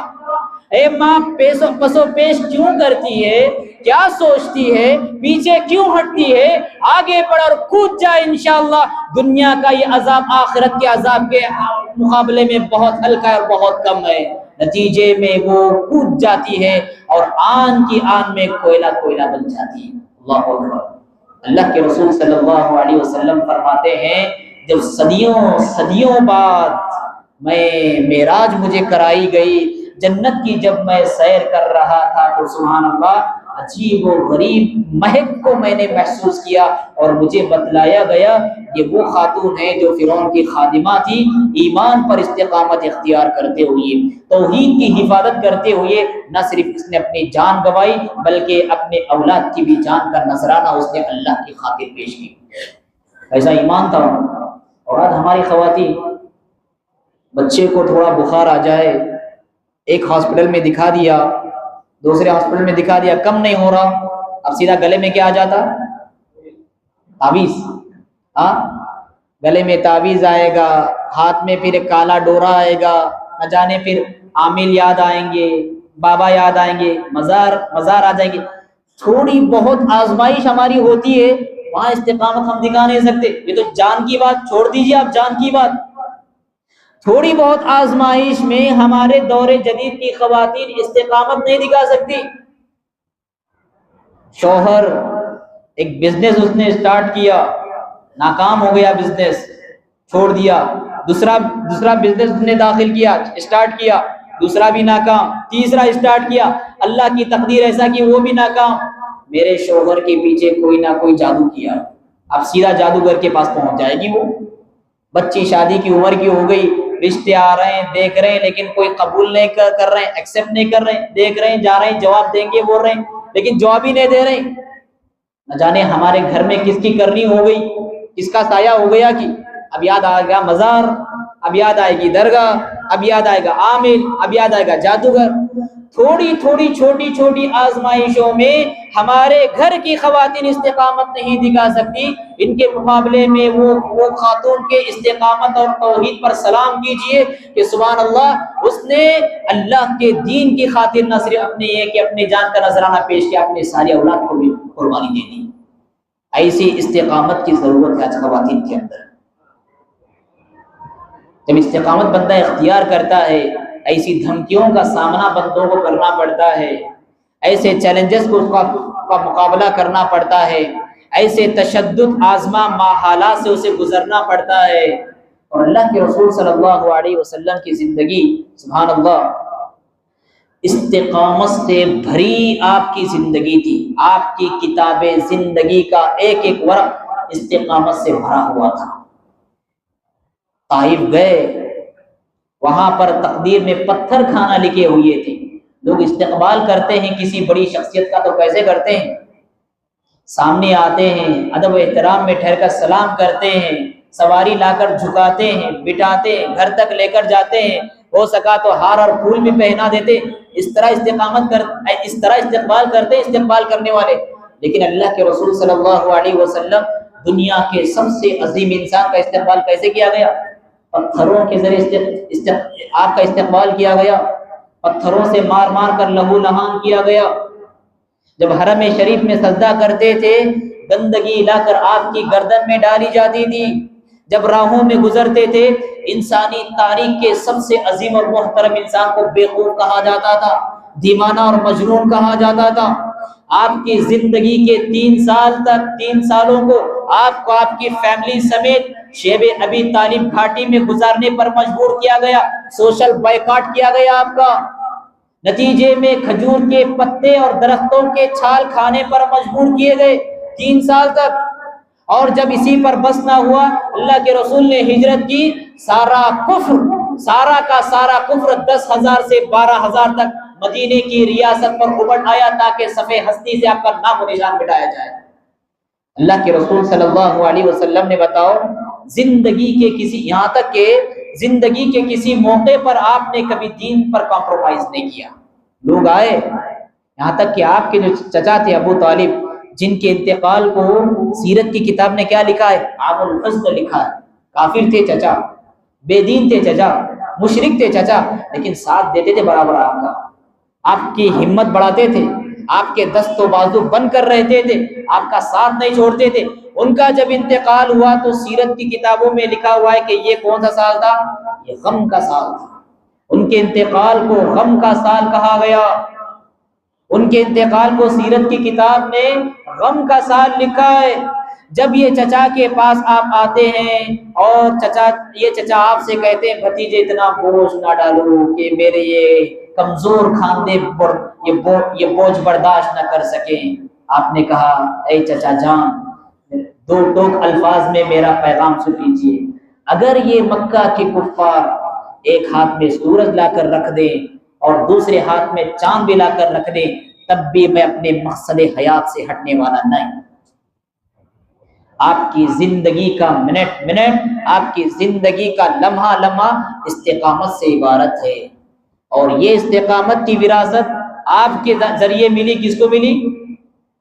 اے ماں پسو پیش کیوں کرتی ہے، کیا سوچتی ہے، پیچھے کیوں ہٹتی ہے، آگے بڑھ اور کود جائے، انشاءاللہ دنیا کا یہ عذاب آخرت کے عذاب کے مقابلے میں بہت ہلکا ہے اور بہت کم ہے۔ نتیجے میں وہ کود جاتی ہے اور آن کی آن میں کوئلہ کوئلہ بن جاتی ہے۔ اللہ اکبر۔ اللہ کے رسول صلی اللہ علیہ وسلم فرماتے ہیں جب صدیوں بعد معراج مجھے کرائی گئی، جنت کی جب میں سیر کر رہا تھا تو سبحان اللہ عجیب و غریب مہک کو میں نے محسوس کیا، اور مجھے بتلایا گیا یہ وہ خاتون ہے جو فرعون کی خادمہ تھی، ایمان پر استقامت اختیار کرتے ہوئے، توحید کی حفاظت کرتے ہوئے نہ صرف اس نے اپنی جان گوائی بلکہ اپنے اولاد کی بھی جان کا نذرانہ اس نے اللہ کی خاطر پیش کی۔ ایسا ایمان تھا۔ اور آج ہماری خواتین، بچے کو تھوڑا بخار آ جائے، ایک ہاسپٹل میں دکھا دیا، دوسرے ہاسپٹل میں دکھا دیا، کم نہیں ہو رہا، اب سیدھا گلے میں کیا آ جاتا؟ تعویذ۔ گلے میں تعویذ آئے گا، ہاتھ میں پھر ایک کالا ڈورا آئے گا، نہ جانے پھر عامل یاد آئیں گے، بابا یاد آئیں گے، مزار آ جائیں گے۔ تھوڑی بہت آزمائش ہماری ہوتی ہے، وہاں استقامت ہم دکھا نہیں سکتے، یہ تو جان کی بات چھوڑ دیجیے، آپ جان کی بات، تھوڑی بہت آزمائش میں ہمارے دور جدید کی خواتین استقامت نہیں دکھا سکتی۔ شوہر ایک بزنس اس نے سٹارٹ کیا، ناکام ہو گیا، بزنس چھوڑ دیا، دوسرا بزنس اس نے داخل کیا، سٹارٹ کیا، دوسرا بھی ناکام، تیسرا اسٹارٹ کیا، اللہ کی تقدیر ایسا کہ وہ بھی ناکام، میرے شوہر کے پیچھے کوئی نہ کوئی جادو کیا، اب سیدھا جادوگر کے پاس پہنچ جائے گی وہ، بچی شادی کی عمر کی ہو گئی، رشتے آ رہے ہیں، دیکھ رہے ہیں، لیکن کوئی قبول نہیں کر رہے ہیں، ایکسیپٹ نہیں کر رہے ہیں، دیکھ رہے ہیں، جا رہے ہیں، جواب دیں گے بول رہے ہیں، لیکن جواب ہی نہیں دے رہے ہیں، نہ جانے ہمارے گھر میں کس کی کرنی ہو گئی، کس کا سایہ ہو گیا، کہ اب یاد آئے گا مزار، اب یاد آئے گی درگاہ، اب یاد آئے گا عامل، اب یاد آئے گا جادوگر۔ تھوڑی تھوڑی چھوٹی چھوٹی آزمائشوں میں ہمارے گھر کی خواتین استقامت نہیں دکھا سکتی، ان کے مقابلے میں وہ خاتون کے استقامت اور توحید پر سلام کیجئے کہ سبحان اللہ، اس نے اللہ کے دین کی خاطر نہ صرف اپنے جان کا نذرانہ پیش کیا، اپنے ساری اولاد کو بھی قربانی دے دی۔ ایسی استقامت کی ضرورت ہے آج خواتین کے اندر۔ جب استقامت بندہ اختیار کرتا ہے، ایسی دھمکیوں کا سامنا بندوں کو کرنا پڑتا ہے، ایسے چیلنجز کو کا مقابلہ کرنا پڑتا ہے، ایسے تشدد آزما حالات سے اسے گزرنا پڑتا ہے، اور اللہ کے رسول صلی اللہ علیہ وسلم کی زندگی سبحان اللہ استقامت سے بھری آپ کی زندگی تھی۔ آپ کی کتاب زندگی کا ایک ایک ورق استقامت سے بھرا ہوا تھا۔ طائف گئے، وہاں پر تقدیر میں پتھر کھانا لکھے ہوئے تھے۔ لوگ استقبال کرتے ہیں کسی بڑی شخصیت کا تو کیسے کرتے ہیں؟ سامنے آتے ہیں، ادب و احترام میں ٹھہر کر سلام کرتے ہیں، سواری لا کر جھکاتے ہیں، بٹھاتے ہیں، گھر تک لے کر جاتے ہیں، ہو سکا تو ہار اور پھول بھی پہنا دیتے۔ اس طرح استقبال کرتے استقبال کرنے والے۔ لیکن اللہ کے رسول صلی اللہ علیہ وسلم دنیا کے سب سے عظیم انسان کا استقبال کیسے کیا گیا؟ پتھروں کے ذریعے آپ کا استقبال کیا گیا، پتھروں سے مار مار کر لہو لہان کیا گیا۔ جب حرم شریف میں سجدہ کرتے تھے، گندگی لا کر آپ کی گردن میں ڈالی جاتی تھی۔ جب راہوں میں گزرتے تھے، انسانی تاریخ کے سب سے عظیم اور محترم انسان کو بیوقوف کہا جاتا تھا، دیوانہ اور مجنون کہا جاتا تھا۔ آپ کی زندگی کے 3 سالوں کو آپ کو آپ کی فیملی سمیت شیب ابی طالب گھاٹی میں گزارنے پر مجبور کیا گیا، سوشل بائیکاٹ کیا گیا آپ کا۔ نتیجے میں کھجور کے پتے اور درختوں کے چھال کھانے پر مجبور کیے گئے 3 سال تک۔ اور جب اسی پر بس نہ ہوا، اللہ کے رسول نے ہجرت کی، سارا کا سارا کفر 10,000 سے 12,000 تک مدینے کی ریاست پر ابھر آیا تاکہ صفحہ ہستی سے آپ کا نام و نشان مٹایا جائے۔ اللہ کے رسول صلی اللہ علیہ وسلم نے بتاؤ، زندگی کے یہاں تک کہ زندگی کے کسی موقع پر آپ نے کبھی دین پر کمپرومائز نہیں کیا۔ لوگ آئے، یہاں تک کہ آپ کے جو چچا تھے ابو طالب، جن کے انتقال کو سیرت کی کتاب نے کیا لکھا ہے؟ عام الحزن لکھا ہے۔ کافر تھے چچا، بے دین تھے چچا، مشرک تھے چچا، لیکن ساتھ دیتے تھے برابر آپ کا، آپ کی ہمت بڑھاتے تھے، آپ کے دست و بازو بن کر رہتے تھے، آپ کا ساتھ نہیں چھوڑتے تھے۔ ان کا جب انتقال ہوا تو سیرت کی کتابوں میں لکھا ہوا ہے کہ یہ کون سا سال تھا؟ یہ غم کا سال تھا۔ ان کے انتقال کو غم کا سال کہا گیا۔ ان کے انتقال کو سیرت کی کتاب نے غم کا سال لکھا ہے۔ جب یہ چچا کے پاس آپ آتے ہیں اور یہ چچا آپ سے کہتے ہیں بھتیجے اتنا بوجھ نہ ڈالو کہ میرے یہ کمزور خاندے یہ بوجھ برداشت نہ کر سکیں، آپ نے کہا اے چچا جان، 2 ٹوک الفاظ میں میرا پیغام سن لیجیے۔ اگر یہ مکہ کے کفار ایک ہاتھ میں سورج لا کر رکھ دیں اور دوسرے ہاتھ میں چاند بھی لا کر رکھ دیں، تب بھی میں اپنے مقصد حیات سے ہٹنے والا نہیں۔ آپ کی زندگی کا منٹ، آپ کی زندگی کا لمحہ استقامت سے عبارت ہے، اور یہ استقامت کی وراثت آپ کے ذریعے ملی۔ کس کو ملی؟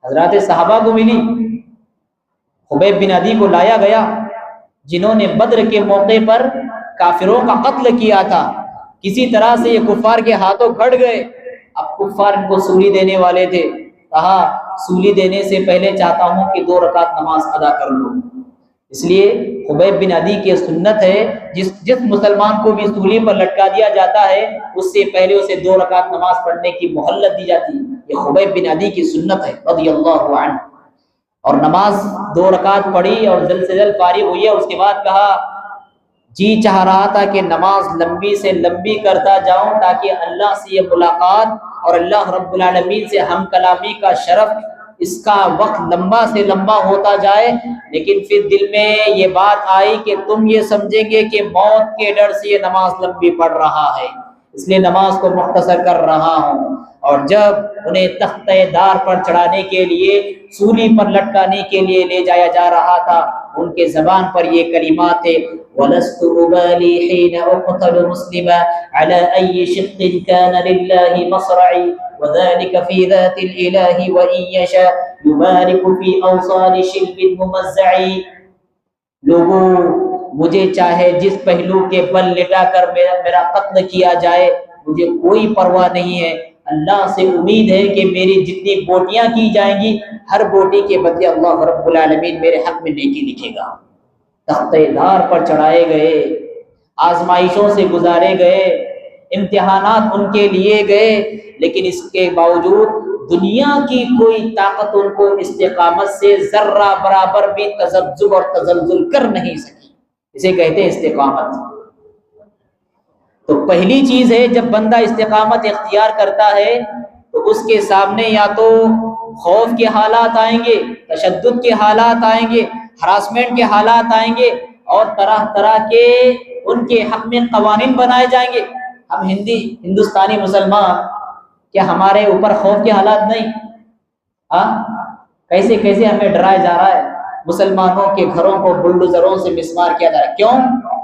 حضرات صحابہ کو ملی۔ خبیب بن عدی کو لایا گیا، جنہوں نے بدر کے موقع پر کافروں کا قتل کیا تھا، کسی طرح سے یہ کفار کے ہاتھوں کھڑ گئے۔ اب کفار ان کو سولی دینے والے تھے، کہا سولی دینے سے پہلے چاہتا ہوں کہ 2 رکعت نماز ادا کر لوں۔ اس لیے خبیب بن عدی کی سنت ہے، جس مسلمان کو بھی سولی پر لٹکا دیا جاتا ہے، اس سے پہلے اسے 2 رکعت نماز پڑھنے کی مہلت دی جاتی ہے۔ یہ خبیب بن عدی کی سنت ہے رضی اللہ عنہ۔ اور نماز 2 رکعت پڑھی اور جلد سے جلد فارغ ہوئی ہے۔ اس کے بعد کہا جی چاہ رہا تھا کہ نماز لمبی سے لمبی کرتا جاؤں تاکہ اللہ سے یہ ملاقات اور اللہ رب العالمین سے ہم کلامی کا شرف، اس کا وقت لمبا سے لمبا ہوتا جائے، لیکن پھر دل میں یہ بات آئی کہ تم یہ سمجھیں گے کہ موت کے ڈر سے یہ نماز لمبی پڑھ رہا ہے، اس لیے نماز کو مختصر کر رہا ہوں۔ اور جب انہیں تختہ دار پر چڑھانے کے لیے، سولی پر لٹکانے کے لیے لے جایا جا رہا تھا، ان کے زبان پر یہ کلمات تھے، وَلَسْتُ أُبَالِي حِينَ أُقْتَلُ مُسْلِمًا عَلَى أَيِّ شِقٍّ كَانَ لِلَّهِ مَصْرَعِي وَذَلِكَ فِي ذَاتِ الْإِلَهِ وَإِنْ يَشَأْ يُبَارِكُ فِي أَوْصَالِ شِلْبٍ مُمَزَّعِ۔ لوگوں، مجھے چاہے جس پہلو کے بل لٹا کر میرا قتل کیا جائے، مجھے کوئی پرواہ نہیں ہے۔ اللہ سے امید ہے کہ میری جتنی بوٹیاں کی جائیں گی، ہر بوٹی کے بدلے اللہ رب العالمین میرے حق میں نیکی لکھے گا۔ تختہ دار پر چڑھائے گئے، آزمائشوں سے گزارے گئے، امتحانات ان کے لیے گئے، لیکن اس کے باوجود دنیا کی کوئی طاقت ان کو استقامت سے ذرہ برابر بھی تذبذب اور تزلزل کر نہیں سکی۔ اسے کہتے ہیں استقامت۔ تو پہلی چیز ہے، جب بندہ استقامت اختیار کرتا ہے تو اس کے سامنے یا تو خوف کے حالات آئیں گے، تشدد کے حالات آئیں گے، ہراسمنٹ کے حالات آئیں گے، اور طرح طرح کے ان کے حق میں قوانین بنائے جائیں گے۔ ہم ہندوستانی مسلمان، کیا ہمارے اوپر خوف کے حالات نہیں؟ کیسے کیسے ہمیں ڈرایا جا رہا ہے، مسلمانوں کے گھروں کو بلڈوزروں سے مسمار کیا جا رہا ہے، کیوں؟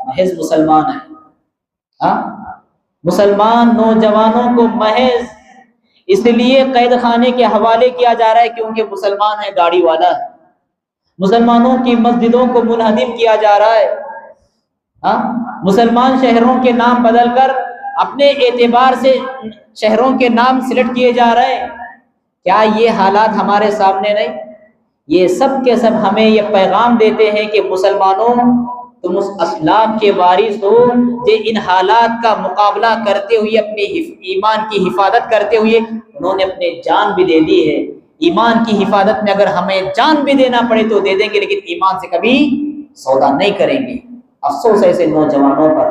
محض مسلمان ہیں۔ مسلمان نوجوانوں کو محض اس لیے قید خانے کے حوالے کیا جا رہا ہے کیونکہ مسلمان ہے، گاڑی والا ہے۔ مسلمانوں کی مسجدوں کو منہدم کیا جا رہا ہے۔ مسلمان شہروں کے نام بدل کر اپنے اعتبار سے شہروں کے نام سلیکٹ کیے جا رہے ہیں۔ کیا یہ حالات ہمارے سامنے نہیں؟ یہ سب کے سب ہمیں یہ پیغام دیتے ہیں کہ مسلمانوں، تم اس اسلاف کے وارث ہو جو ان حالات کا مقابلہ کرتے ہوئے اپنے ایمان کی حفاظت کرتے ہوئے انہوں نے اپنے جان بھی دے دی ہے۔ ایمان کی حفاظت میں اگر ہمیں جان بھی دینا پڑے تو دے دیں گے، لیکن ایمان سے کبھی سودا نہیں کریں گے۔ افسوس ہے ایسے نوجوانوں پر،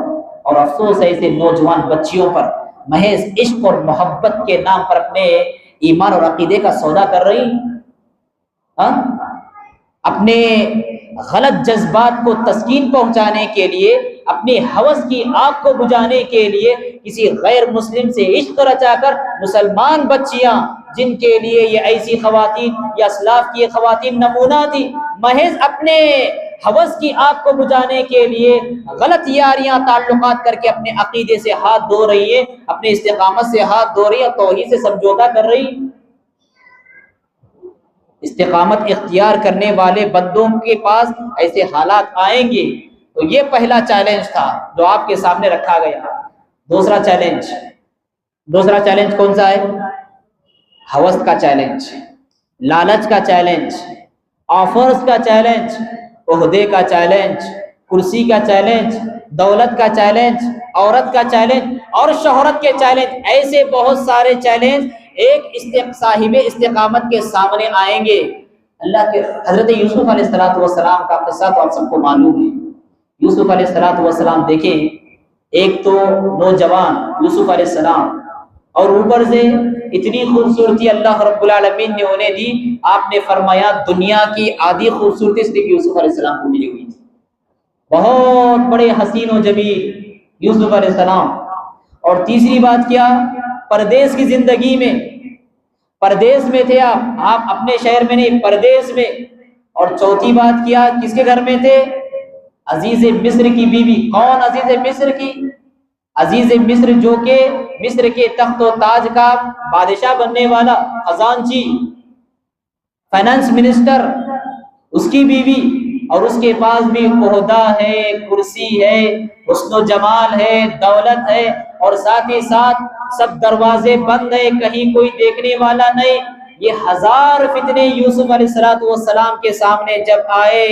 اور افسوس ہے ایسے نوجوان بچیوں پر، محض عشق اور محبت کے نام پر اپنے ایمان اور عقیدے کا سودا کر رہی، اپنے غلط جذبات کو تسکین پہنچانے کے لیے، اپنی ہوس کی آگ کو بجھانے کے لیے کسی غیر مسلم سے عشق رچا کر مسلمان بچیاں، جن کے لیے یہ ایسی خواتین یا اسلاف کی خواتین نمونہ تھی، محض اپنے ہوس کی آگ کو بجھانے کے لیے غلط یاریاں تعلقات کر کے اپنے عقیدے سے ہاتھ دھو رہی ہیں، اپنے استقامت سے ہاتھ دھو رہی ہیں اور توحید سے سمجھوتا کر رہی ہیں۔ استقامت اختیار کرنے والے بندوں کے پاس ایسے حالات آئیں گے۔ تو یہ پہلا چیلنج تھا جو آپ کے سامنے رکھا گیا۔ دوسرا چیلنج کون سا ہے؟ ہوس کا چیلنج، لالچ کا چیلنج، آفرز کا چیلنج، عہدے کا چیلنج، کرسی کا چیلنج، دولت کا چیلنج، عورت کا چیلنج اور شہرت کے چیلنج۔ ایسے بہت سارے چیلنج ایک صاحب استقامت کے سامنے آئیں گے۔ اللہ کے حضرت یوسف علیہ السلام کا قصہ تو آپ سب کو معلوم ہے۔ یوسف علیہ السلام دیکھیں، ایک تو نوجوان یوسف علیہ السلام، اور اوپر سے اتنی خوبصورتی اللہ رب العالمین نے انہیں دی، آپ نے فرمایا دنیا کی آدھی خوبصورتی صرف یوسف علیہ السلام کو ملی ہوئی تھی۔ بہت بڑے حسین و جمیل یوسف علیہ السلام۔ اور تیسری بات کیا؟ پردیس کی زندگی میں، پردیس میں تھے آپ اپنے شہر میں نہیں، پردیس میں۔ اور چوتھی بات کیا؟ کس کے گھر میں تھے؟ عزیز مصر کی بیوی۔ کون عزیز مصر کی؟ عزیز مصر جو کہ مصر کے تخت و تاج کا بادشاہ بننے والا، خزانچی، فائنانس منسٹر، اس کی بیوی، اور اس کے پاس بھی عہدہ ہے، کرسی ہے، حسن و جمال ہے، دولت ہے، اور ساتھ ہی ساتھ سب دروازے بند ہے، کہیں کوئی دیکھنے والا نہیں۔ یہ ہزار فتنے یوسف علیہ السلام کے سامنے جب آئے،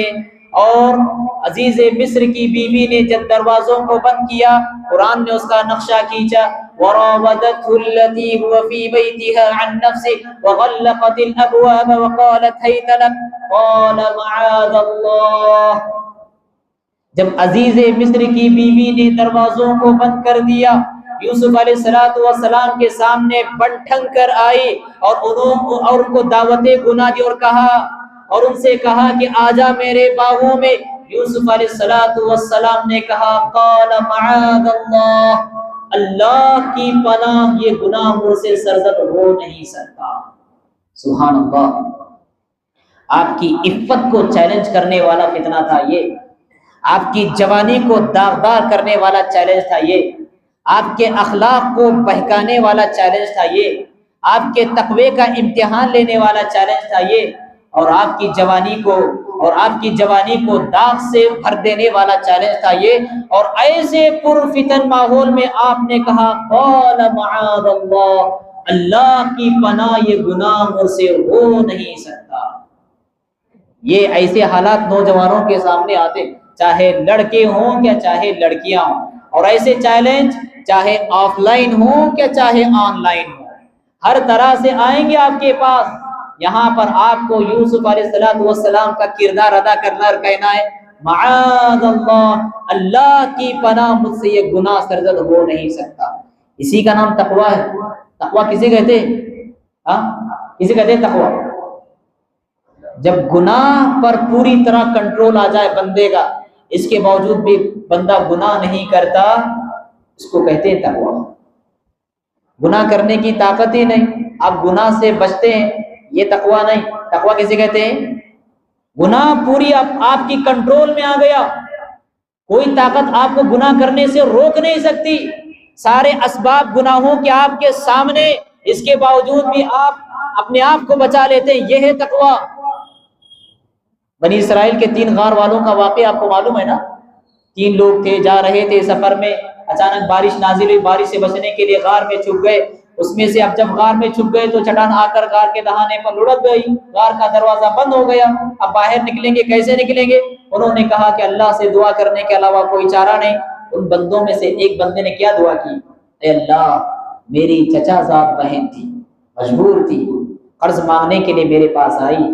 اور عزیز مصر کی بیوی نے جب دروازوں کو بند کیا، قرآن نے اس کا نقشہ کھینچا، وراودته التي هو في بيتها عن نفسه وغلقت الابواب وقالت هيت لك قال معاذ الله۔ جب عزیز مصر کی بیوی نے دروازوں کو بند کر دیا، یوسف علیہ السلام کے سامنے بن ٹھنگ کر آئی اور ان کو دعوت گناہ دی اور ان سے کہا کہ آجا میرے باغوں میں، یوسف علیہ السلام نے کہا قال معاذ اللہ، اللہ کی پناہ، یہ گناہ مجھ سے سرزد ہو نہیں سکتا۔ سبحان اللہ، آپ کی عفت کو چیلنج کرنے والا فتنہ تھا یہ، آپ کی جوانی کو داغدار کرنے والا چیلنج تھا یہ، آپ کے اخلاق کو بہکانے والا چیلنج تھا یہ، آپ کے تقوی کا امتحان لینے والا چیلنج تھا یہ، اور آپ کی جوانی کو داغ سے بھر دینے والا چیلنج تھا یہ، اور ایسے پرفتن ماحول میں آپ نے کہا قال معاذ اللہ، اللہ کی پناہ، یہ گناہ مجھ سے ہو نہیں سکتا۔ یہ ایسے حالات نوجوانوں کے سامنے آتے، چاہے لڑکے ہوں یا چاہے لڑکیاں ہوں، اور ایسے چیلنج چاہے آف لائن ہوں یا چاہے آن لائن ہوں، ہر طرح سے آئیں گے آپ کے پاس۔ یہاں پر آپ کو یوسف علیہ السلام کا کردار ادا کرنا اور کہنا ہے معاذ اللہ، اللہ کی پناہ، مجھ سے یہ گناہ سرزد ہو نہیں سکتا۔ اسی کا نام تقویٰ ہے۔ تقویٰ کسے کہتے ہیں؟ کسے کہتے ہیں تقویٰ؟ جب گناہ پر پوری طرح کنٹرول آ جائے بندے کا، اس کے باوجود بھی بندہ گناہ نہیں کرتا، اس کو کہتے ہیں تقویٰ۔ گناہ کرنے کی طاقت ہی نہیں، آپ گناہ سے بچتے ہیں، یہ تقویٰ نہیں۔ تقویٰ کسے کہتے ہیں؟ گناہ پوری آپ کی کنٹرول میں آ گیا، کوئی طاقت آپ کو گناہ کرنے سے روک نہیں سکتی، سارے اسباب گناہوں کے آپ کے سامنے، اس کے باوجود بھی آپ اپنے آپ کو بچا لیتے ہیں، یہ ہے تقویٰ۔ بنی اسرائیل کے 3 غار والوں کا واقعہ آپ کو معلوم ہے نا؟ 3 لوگ تھے، جا رہے تھے سفر میں، اچانک بارش نازل ہوئی، بارش سے بچنے کے لیے غار میں چھپ گئے۔ اس میں سے اب جب غار میں چھپ گئے تو چٹان آ کر غار کے دہانے پر لڑک گئی، غار کا دروازہ بند ہو گیا۔ اب باہر نکلیں گے کیسے نکلیں گے؟ انہوں نے کہا کہ اللہ سے دعا کرنے کے علاوہ کوئی چارہ نہیں۔ ان بندوں میں سے ایک بندے نے کیا دعا کی؟ اے اللہ، میری چچا زاد بہن تھی، مجبور تھی، قرض مانگنے کے لیے میرے پاس آئی،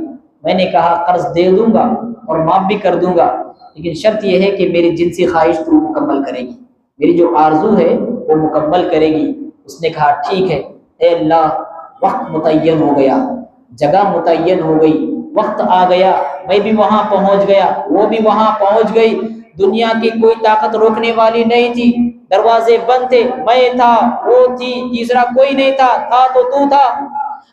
میں نے کہا قرض دے دوں گا اور معاف بھی کر دوں گا، لیکن شرط یہ ہے کہ میری جنسی خواہش تو مکمل کرے گی، میری جو آرزو ہے وہ مکمل کرے گی۔ اس نے کہا ٹھیک ہے۔ اے اللہ، وقت متعین ہو گیا، جگہ متعین ہو گئی، وقت آ گیا، میں بھی وہاں پہنچ گیا، وہ بھی وہاں پہنچ گئی، دنیا کی کوئی طاقت روکنے والی نہیں تھی، دروازے بند تھے، میں تھا، وہ تھی، تیسرا کوئی نہیں تھا تو تھا۔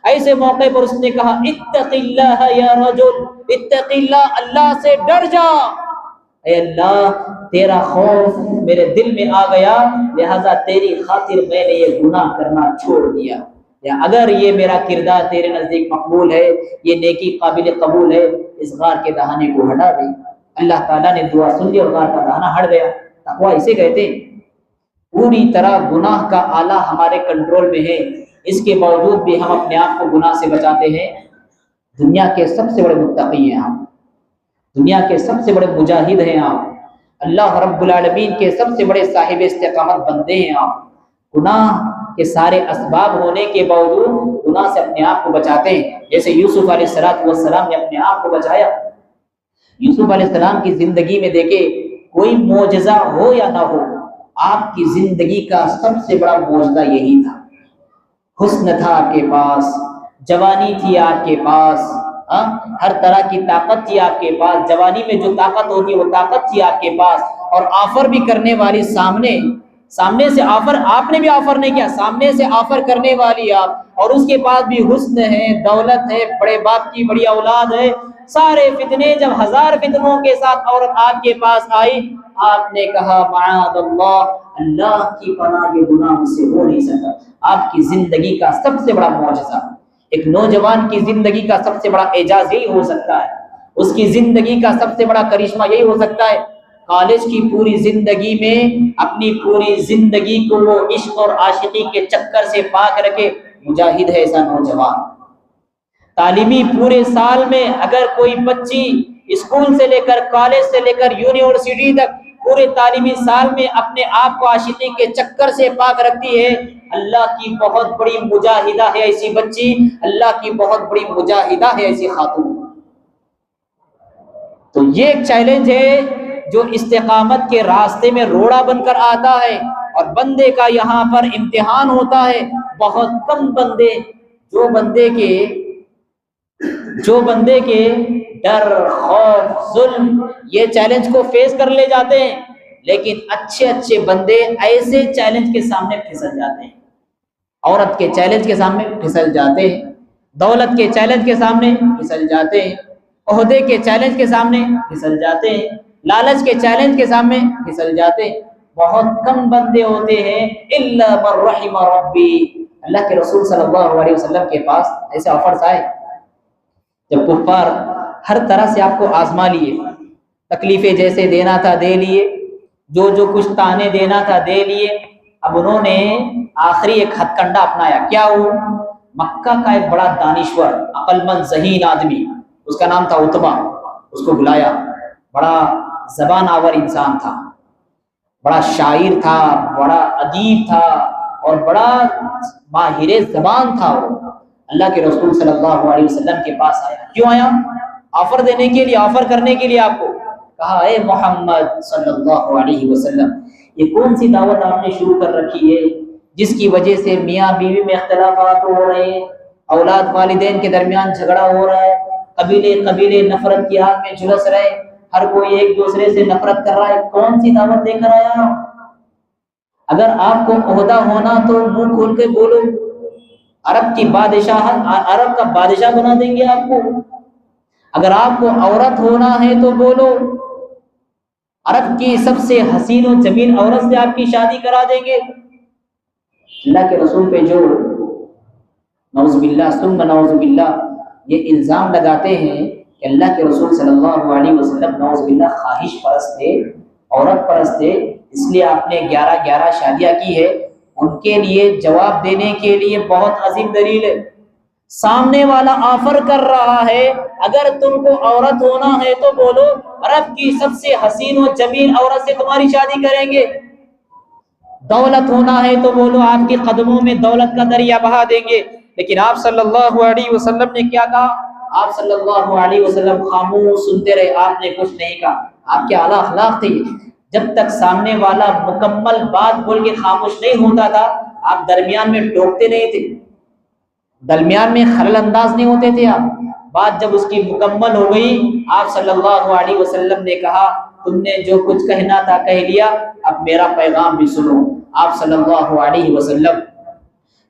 ایسے موقع پر اس نے کہا اتق اللہ یا رجل، اتق اللہ، اللہ سے ڈر جا۔ اے اللہ، تیرا خوف میرے دل میں آ گیا، لہذا تیری خاطر میں نے یہ گناہ کرنا چھوڑ دیا، یا اگر یہ میرا کردار تیرے نزدیک مقبول ہے، یہ نیکی قابل قبول ہے، اس غار کے دہانے کو ہٹا دے۔ اللہ تعالیٰ نے دعا سن لی اور غار کا دہانہ ہٹ گیا۔ تقویٰ اسے کہتے ہیں۔ پوری طرح گناہ کا آلہ ہمارے کنٹرول میں ہے، اس کے باوجود بھی ہم اپنے آپ کو گناہ سے بچاتے ہیں۔ دنیا کے سب سے بڑے متقی ہیں آپ، دنیا کے سب سے بڑے مجاہد ہیں آپ، اللہ رب العالمین کے سب سے بڑے صاحب استقامت بندے ہیں آپ۔ گناہ کے سارے اسباب ہونے کے باوجود گناہ سے اپنے آپ کو بچاتے ہیں، جیسے یوسف علیہ السلام نے اپنے آپ کو بچایا۔ یوسف علیہ السلام کی زندگی میں دیکھے، کوئی معجزہ ہو یا نہ ہو، آپ کی زندگی کا سب سے بڑا معجزہ یہی تھا۔ حسن تھا آپ کے پاس، جوانی تھی آپ کے پاس، ہر طرح کی طاقت تھی آپ کے پاس، جوانی میں جو طاقت ہوتی ہے وہ طاقت تھی آپ کے پاس، اور آفر بھی کرنے والی سامنے سے آفر، آپ نے بھی آفر نہیں کیا، سامنے سے آفر کرنے والی آپ، اور اس کے پاس بھی حسن ہے، دولت ہے، بڑے باپ کی بڑی اولاد ہے، سارے فتنے، جب 1000 فتنوں کے ساتھ عورت آپ کے پاس آئی، آپ نے کہا معاذ اللہ، اللہ کی پناہ، یہ گناہ مجھ سے ہو نہیں سکتا۔ آپ کی زندگی کا سب سے بڑا معجزہ، ایک نوجوان کی زندگی کا سب سے بڑا اعجاز یہی ہو سکتا ہے، اس کی زندگی کا سب سے بڑا کرشمہ یہی ہو سکتا ہے۔ کالج کی پوری زندگی میں اپنی پوری زندگی کو وہ عشق اور عاشقی کے چکر سے پاک رکھے، مجاہد ہے ایسا نوجوان۔ تعلیمی پورے سال میں اگر کوئی بچی اسکول سے لے کر کالج سے لے کر یونیورسٹی تک پورے تعلیمی سال میں اپنے آپ کو عاشقی کے چکر سے پاک رکھتی ہے، اللہ کی بہت بڑی مجاہدہ ہے ایسی بچی، اللہ کی بہت بڑی مجاہدہ ہے ایسی خاتون۔ تو یہ ایک چیلنج ہے جو استقامت کے راستے میں روڑا بن کر آتا ہے اور بندے کا یہاں پر امتحان ہوتا ہے. بہت کم بندے جو بندے کے ڈر، خوف، ظلم یہ چیلنج کو فیس کر لے جاتے ہیں، لیکن اچھے بندے ایسے چیلنج کے سامنے پھسل جاتے ہیں. عورت کے چیلنج کے سامنے پھسل جاتے ہیں، دولت کے چیلنج کے سامنے پھسل جاتے ہیں، عہدے کے چیلنج کے سامنے پھسل جاتے ہیں، لالچ کے چیلنج کے سامنے پھسل جاتے ہیں. بہت کم بندے ہوتے ہیں الا من رحم ربی. اللہ کے رسول صلی اللہ علیہ وسلم کے پاس ایسے آفرز آئے جب کفار ہر طرح سے آپ کو آزما لیے، تکلیفیں جیسے دینا تھا دے لیے، جو کچھ تانے دینا تھا دے لیے. اب انہوں نے آخری ایک ہتھ کنڈا اپنایا. کیا وہ مکہ کا ایک بڑا دانشور، عقل مند، ذہین آدمی، اس کا نام تھا عتبہ. اس کو بلایا. بڑا زبان آور انسان تھا، بڑا شاعر تھا، بڑا ادیب تھا اور بڑا ماہر زبان تھا. وہ اللہ کے رسول صلی اللہ علیہ وسلم کے پاس آیا. کیوں آیا؟ آفر دینے کے لیے، آفر کرنے کے لیے. آپ کو کہا اے محمد صلی اللہ علیہ وسلم، یہ کون سی دعوت آپ نے شروع کر رکھی ہے جس کی وجہ سے میاں بیوی میں اختلافات ہو رہے ہیں، اولاد والدین کے درمیان جھگڑا ہو رہا ہے، قبیلے نفرت کی آگ میں جھلس رہے، ہر کوئی ایک دوسرے سے نفرت کر رہا ہے؟ کون سی دعوت لے کر آیا؟ اگر آپ کو عہدہ ہونا تو منہ کھول کے بولو. عرب کا بادشاہ بنا دیں گے آپ کو. اگر آپ کو عورت ہونا ہے تو بولو، عرب کی سب سے حسین و جمیل عورت سے آپ کی شادی کرا دیں گے. اللہ کے رسول پہ جو نعوذ باللہ ثم نعوذ باللہ یہ الزام لگاتے ہیں کہ اللہ کے رسول صلی اللہ علیہ وسلم نعوذ باللہ خواہش پرست تھے، عورت پرست تھے، اس لیے آپ نے 11 شادیاں کی ہے. ان کے لیے جواب دینے کے لیے بہت عظیم دلیل ہے. سامنے والا آفر کر رہا ہے اگر تم کو عورت ہونا ہے تو بولو، عرب کی سب سے حسین و جمیل عورت سے تمہاری شادی کریں گے. دولت ہونا ہے تو بولو، آپ کے قدموں میں دولت کا دریا بہا دیں گے. لیکن آپ صلی اللہ علیہ وسلم نے کیا کہا؟ آپ صلی اللہ علیہ وسلم خاموش سنتے رہے. آپ نے کچھ نہیں کہا. آپ کے اعلیٰ اخلاق تھے. جب تک سامنے والا مکمل بات بول کے خاموش نہیں ہوتا تھا آپ درمیان میں ٹوکتے نہیں تھے، درمیان میں خلل انداز نہیں ہوتے تھے. آپ بات جب اس کی مکمل ہو گئی، آپ صلی اللہ علیہ وسلم نے کہا تم نے جو کچھ کہنا تھا کہہ لیا، اب میرا پیغام بھی سنو. آپ صلی اللہ علیہ وسلم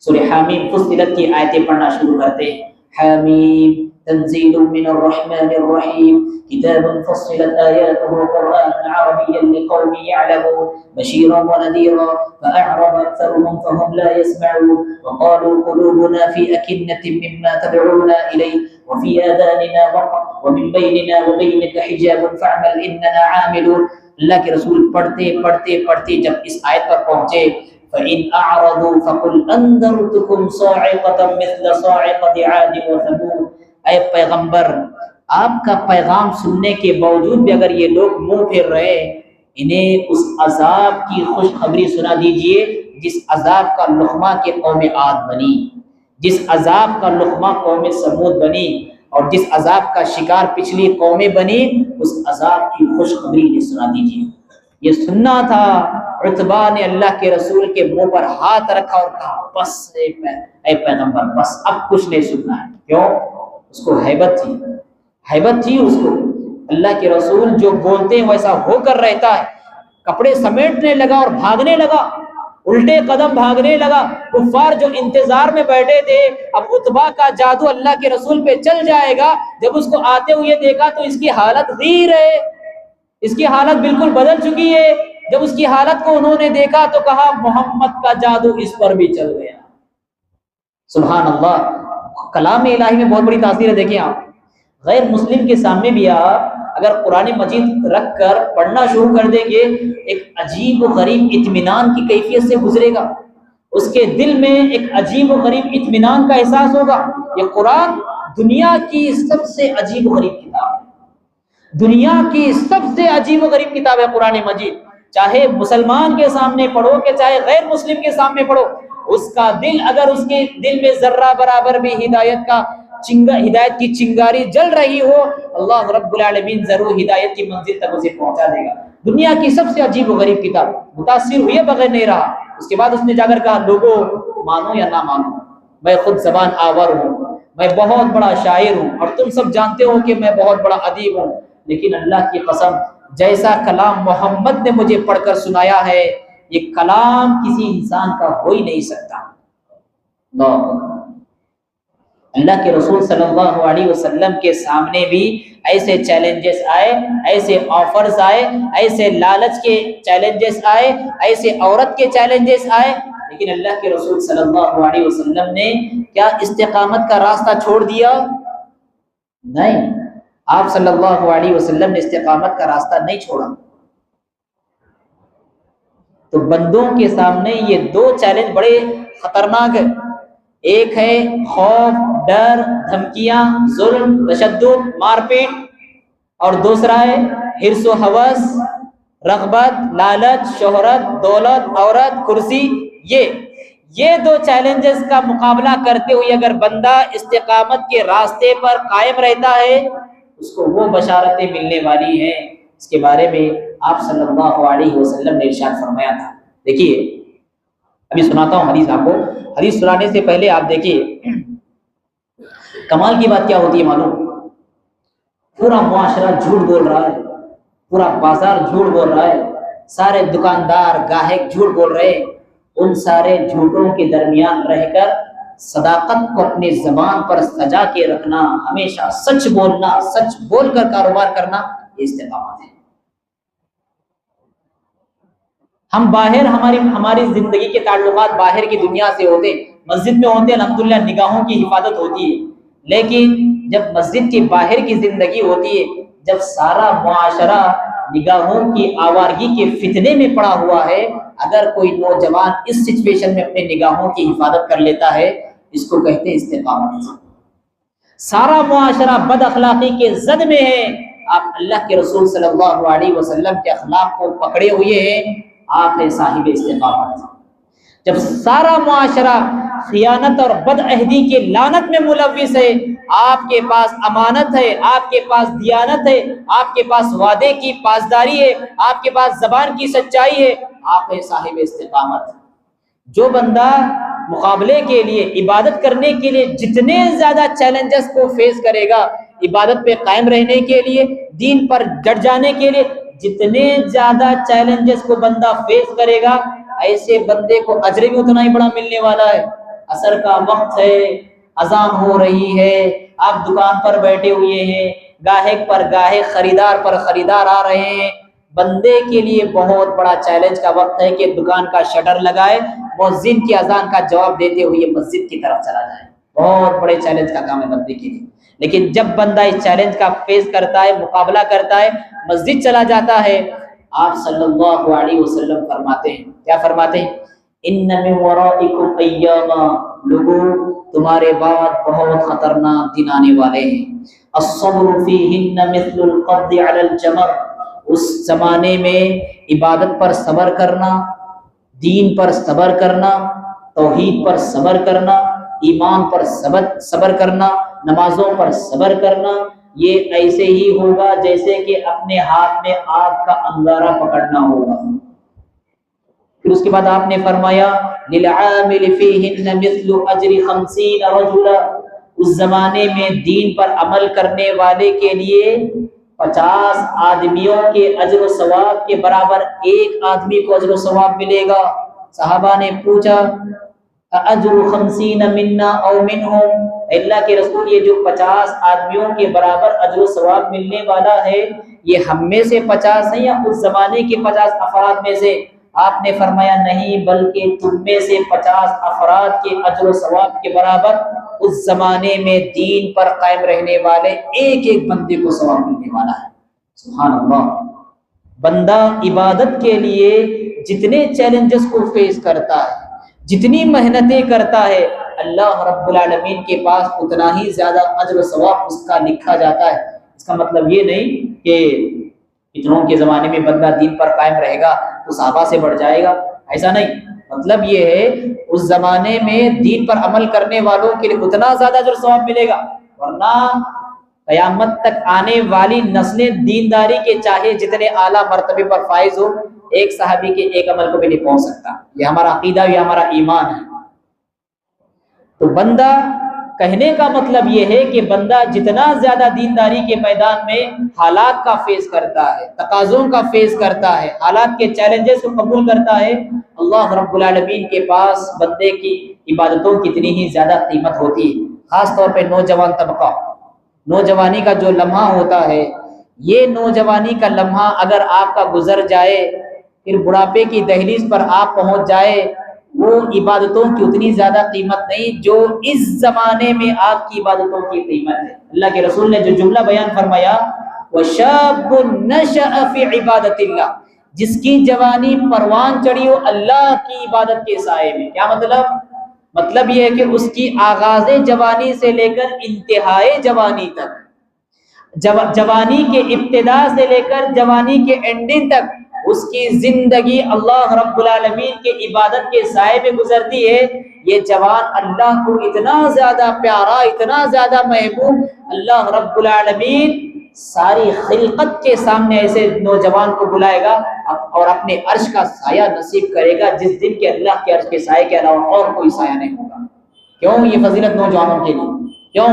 سورہ حامیم فصلت کی آیتیں پڑھنا شروع کرتے ہیں. حامیم تنزیل من الرحمن الرحیم کتاب فصلت آیاته قرآنا عربیا لقوم يعلمون بشیرا ونذیرا فأعرض أكثرهم فهم لا يسمعون وقالوا قلوبنا في أكنة مما تدعونا إليه وفي آذاننا وقر ومن بيننا وبينك حجاب فاعمل إننا عاملون. اللہ کے رسول پڑھتے جب اس آیت پر پہنچے فَإِنْ أَعْرَضُوا فَقُلْ أَنذَرْتُكُمْ صَاعِقَةً مِثْلَ صَاعِقَةِ عَادٍ وَثَمُودَ. اے پیغمبر، آپ کا پیغام سننے کے باوجود بھی اگر یہ لوگ منہ پھیر رہے ہیں، انہیں اس عذاب کی خوشخبری سنا دیجئے جس عذاب کا لقمہ کے قوم عاد بنی، جس عذاب کا لقمہ قوم سمود بنی اور جس عذاب کا شکار پچھلی قومیں بنی، اس عذاب کی خوشخبری انہیں سنا دیجئے. یہ سننا تھا. عتبہ نے اللہ کے رسول کے منہ پر ہاتھ رکھا اور کہا بس اے پیغمبر، بس اب کچھ نہیں سننا ہے. کیوں؟ اس کو ہیبت تھی اس کو. اللہ کے رسول جو بولتے ہیں ویسا ہو کر رہتا ہے. کپڑے سمیٹنے لگا اور بھاگنے لگا، الٹے قدم بھاگنے لگا. کفار جو انتظار میں بیٹھے تھے اب عتبہ کا جادو اللہ کے رسول پہ چل جائے گا، جب اس کو آتے ہوئے دیکھا تو اس کی حالت غیر ہے، اس کی حالت بالکل بدل چکی ہے. جب اس کی حالت کو انہوں نے دیکھا تو کہا محمد کا جادو اس پر بھی چل گیا. سبحان اللہ. کلام الہی میں بہت بڑی تاثیر ہے. دیکھیں آپ غیر مسلم کے سامنے بھی آپ اگر قرآن مجید رکھ کر پڑھنا شروع کر دیں گے، ایک عجیب و غریب اطمینان کی کیفیت سے گزرے گا. اس کے دل میں ایک عجیب و غریب اطمینان کا احساس ہوگا. یہ قرآن دنیا کی سب سے عجیب و غریب کتاب ہے. دنیا کی سب سے عجیب و غریب کتاب ہے قرآن مجید. چاہے مسلمان کے سامنے پڑھو کہ چاہے غیر مسلم کے سامنے پڑھو، اس کا دل اگر اس کے دل میں ذرہ برابر بھی ہدایت کی چنگاری جل رہی ہو، اللہ رب العالمین ضرور ہدایت کی منزل تک اسے پہنچا دے گا. دنیا کی سب سے عجیب و غریب کتاب، متاثر ہوئے بغیر نہیں رہا۔ اس کے بعد اس نے جا کر کہا لوگوں مانو یا نہ مانو، میں خود زبان آور ہوں، میں بہت بڑا شاعر ہوں، اور تم سب جانتے ہو کہ میں بہت بڑا ادیب ہوں، لیکن اللہ کی قسم جیسا کلام محمد نے مجھے پڑھ کر سنایا ہے یہ کلام کسی انسان کا ہو ہی نہیں سکتا۔ اللہ کے رسول صلی اللہ علیہ وسلم کے سامنے بھی ایسے چیلنجز آئے، ایسے آفرز آئے، ایسے لالچ کے چیلنجز آئے، ایسے عورت کے چیلنجز آئے، لیکن اللہ کے رسول صلی اللہ علیہ وسلم نے کیا استقامت کا راستہ چھوڑ دیا؟ نہیں، آپ صلی اللہ علیہ وسلم نے استقامت کا راستہ نہیں چھوڑا۔ تو بندوں کے سامنے یہ دو چیلنج بڑے خطرناک ہیں، ایک ہے خوف، ڈر، دھمکیاں، ظلم، تشدد، مار پیٹ، اور دوسرا ہے حرص و ہوس، رغبت، لالچ، شہرت، دولت، عورت، کرسی۔ یہ دو چیلنجز کا مقابلہ کرتے ہوئے اگر بندہ استقامت کے راستے پر قائم رہتا ہے اس کو وہ بشارتیں ملنے والی ہیں، اس کے بارے میں آپ صلی اللہ علیہ وسلم نے ارشاد فرمایا تھا۔ دیکھیے ابھی سناتا ہوں حدیث آپ کو، حدیث سنانے سے پہلے آپ دیکھیے کمال کی بات کیا ہوتی ہے معلوم؟ پورا معاشرہ جھوٹ بول رہا ہے، پورا بازار جھوٹ بول رہا ہے، سارے دکاندار گاہک جھوٹ بول رہے ہیں، ان سارے جھوٹوں کے درمیان رہ کر صداقت کو اپنے زبان پر سجا کے رکھنا، ہمیشہ سچ بولنا، سچ بول کر کاروبار کرنا، یہ استقامت ہے۔ ہم باہر ہماری زندگی کے تعلقات باہر کی دنیا سے ہوتے، مسجد میں ہوتے الحمدللہ نگاہوں کی حفاظت ہوتی ہے، لیکن جب مسجد کی باہر کی زندگی ہوتی ہے، جب سارا معاشرہ نگاہوں کی آوارگی کے فتنے میں پڑا ہوا ہے، اگر کوئی نوجوان اس سچویشن میں اپنے نگاہوں کی حفاظت کر لیتا ہے اس کو کہتے ہیں استقامت۔ سارا معاشرہ بد اخلاقی کے زد میں ہے، آپ اللہ کے رسول صلی اللہ علیہ وسلم کے اخلاق کو پکڑے ہوئے ہیں، آپ ہے صاحب استقامت۔ جب سارا معاشرہ خیانت اور بد عہدی کے لعنت میں ملوث ہے، آپ کے پاس امانت ہے، آپ کے پاس دیانت ہے، آپ کے پاس وعدے کی پاسداری ہے، آپ کے پاس زبان کی سچائی ہے، آپ ہے صاحب استقامت۔ جو بندہ مقابلے کے لیے، عبادت کرنے کے لیے جتنے زیادہ چیلنجز کو فیس کرے گا، عبادت پہ قائم رہنے کے لیے، دین پر ڈٹ جانے کے لیے جتنے زیادہ چیلنجز کو بندہ فیس کرے گا، ایسے بندے کو اجر بھی اتنا ہی بڑا ملنے والا ہے۔ عصر کا وقت ہے، اذان ہو رہی ہے، آپ دکان پر بیٹھے ہوئے ہیں، گاہک پر گاہک، خریدار پر خریدار آ رہے ہیں، بندے کے لیے بہت بڑا چیلنج کا وقت ہے کہ دکان کا شٹر لگائے، مؤذن کی اذان کا جواب دیتے ہوئے مسجد کی طرف چلا جائے۔ بہت بڑے چیلنج کا کام ہے بندے کے لیے، لیکن جب بندہ اس چیلنج کا فیس کرتا ہے، مقابلہ کرتا ہے، مسجد چلا جاتا ہے، آپ صلی اللہ علیہ وسلم فرماتے ہیں، کیا فرماتے ہیں؟ ان من ورائکم ایاما، لوگوں تمہارے بعد بہت خطرناک دن آنے والے ہیں، الصبر فیہن مثل القبض علی الجمر، اس زمانے میں عبادت پر صبر کرنا، دین پر صبر کرنا، توحید پر صبر کرنا، ایمان پر صبر کرنا، نمازوں پر صبر کرنا، یہ ایسے ہی ہوگا جیسے کہ اپنے ہاتھ میں آگ کا انگارہ پکڑنا ہوگا۔ پھر اس کے بعد آپ نے فرمایا للعامل فیہن مثل اجر 50 رجلا، اس زمانے میں دین پر عمل کرنے والے کے لیے 50 آدمیوں کے اجر و ثواب کے برابر ایک آدمی کو اجر و ثواب ملے گا۔ صحابہ نے پوچھا اجر 50 منا او منہم، اللہ کے رسول یہ جو 50 آدمیوں کے برابر اجر و ثواب ملنے والا ہے یہ ہم میں سے 50 ہیں یا اس زمانے کے 50 افراد میں سے؟ آپ نے فرمایا نہیں، بلکہ تم میں سے 50 افراد کے اجر و ثواب کے برابر اس زمانے میں دین پر قائم رہنے والے ایک ایک بندے کو ثواب ملنے والا ہے۔ سبحان اللہ۔ بندہ عبادت کے لیے جتنے چیلنجز کو فیس کرتا ہے، جتنی محنتیں کرتا ہے، اللہ رب العالمین کے پاس اتنا ہی زیادہ اجر و ثواب اس کا لکھا جاتا ہے۔ اس کا مطلب یہ نہیں کہ اتنوں کے زمانے میں بندہ دین پر قائم رہے گا تو صحابہ سے بڑھ جائے گا، ایسا نہیں۔ مطلب یہ ہے اس زمانے میں دین پر عمل کرنے والوں کے لیے اتنا زیادہ اجر و ثواب ملے گا، ورنہ قیامت تک آنے والی نسلیں دینداری کے چاہے جتنے اعلیٰ مرتبے پر فائز ہو، ایک صحابی کے ایک عمل کو بھی نہیں پہنچ سکتا۔ یہ ہمارا عقیدہ، یہ ہمارا ایمان ہے۔ تو بندہ کہنے کا مطلب یہ ہے کہ بندہ جتنا زیادہ دینداری کے میدان میں حالات کا فیس کرتا ہے، تقاضوں کا فیس کرتا ہے، حالات کے چیلنجز کو قبول کرتا ہے، اللہ رب العالمین کے پاس بندے کی عبادتوں کی اتنی ہی زیادہ قیمت ہوتی ہے۔ خاص طور پہ نوجوان طبقہ، نوجوانی کا جو لمحہ ہوتا ہے، یہ نوجوانی کا لمحہ اگر آپ کا گزر جائے، پھر بڑھاپے کی دہلیز پر آپ پہنچ جائے، وہ عبادتوں کی اتنی زیادہ قیمت نہیں جو اس زمانے میں آپ کی عبادتوں کی قیمت ہے۔ اللہ کے رسول نے جو جملہ بیان فرمایا، وَشَابٌ نَشَأَ فِي عِبَادَةِ اللَّهِ، جس کی جوانی پروان چڑھی ہو اللہ کی عبادت کے سائے میں۔ کیا مطلب یہ ہے کہ اس کی آغاز جوانی سے لے کر انتہائی جوانی تک، جوانی کے ابتدا سے لے کر جوانی کے اینڈنگ تک اس کی زندگی اللہ رب العالمین کے عبادت کے سائے میں گزرتی ہے۔ یہ جوان اللہ کو اتنا زیادہ پیارا، اتنا زیادہ محبوب، اللہ رب العالمین ساری خلقت کے سامنے ایسے نوجوان کو بلائے گا اور اپنے عرش کا سایہ نصیب کرے گا، جس دن کے اللہ کے عرش کے سائے کے علاوہ اور کوئی سایہ نہیں ہوگا۔ کیوں یہ فضیلت نوجوانوں کے لیے؟ کیوں؟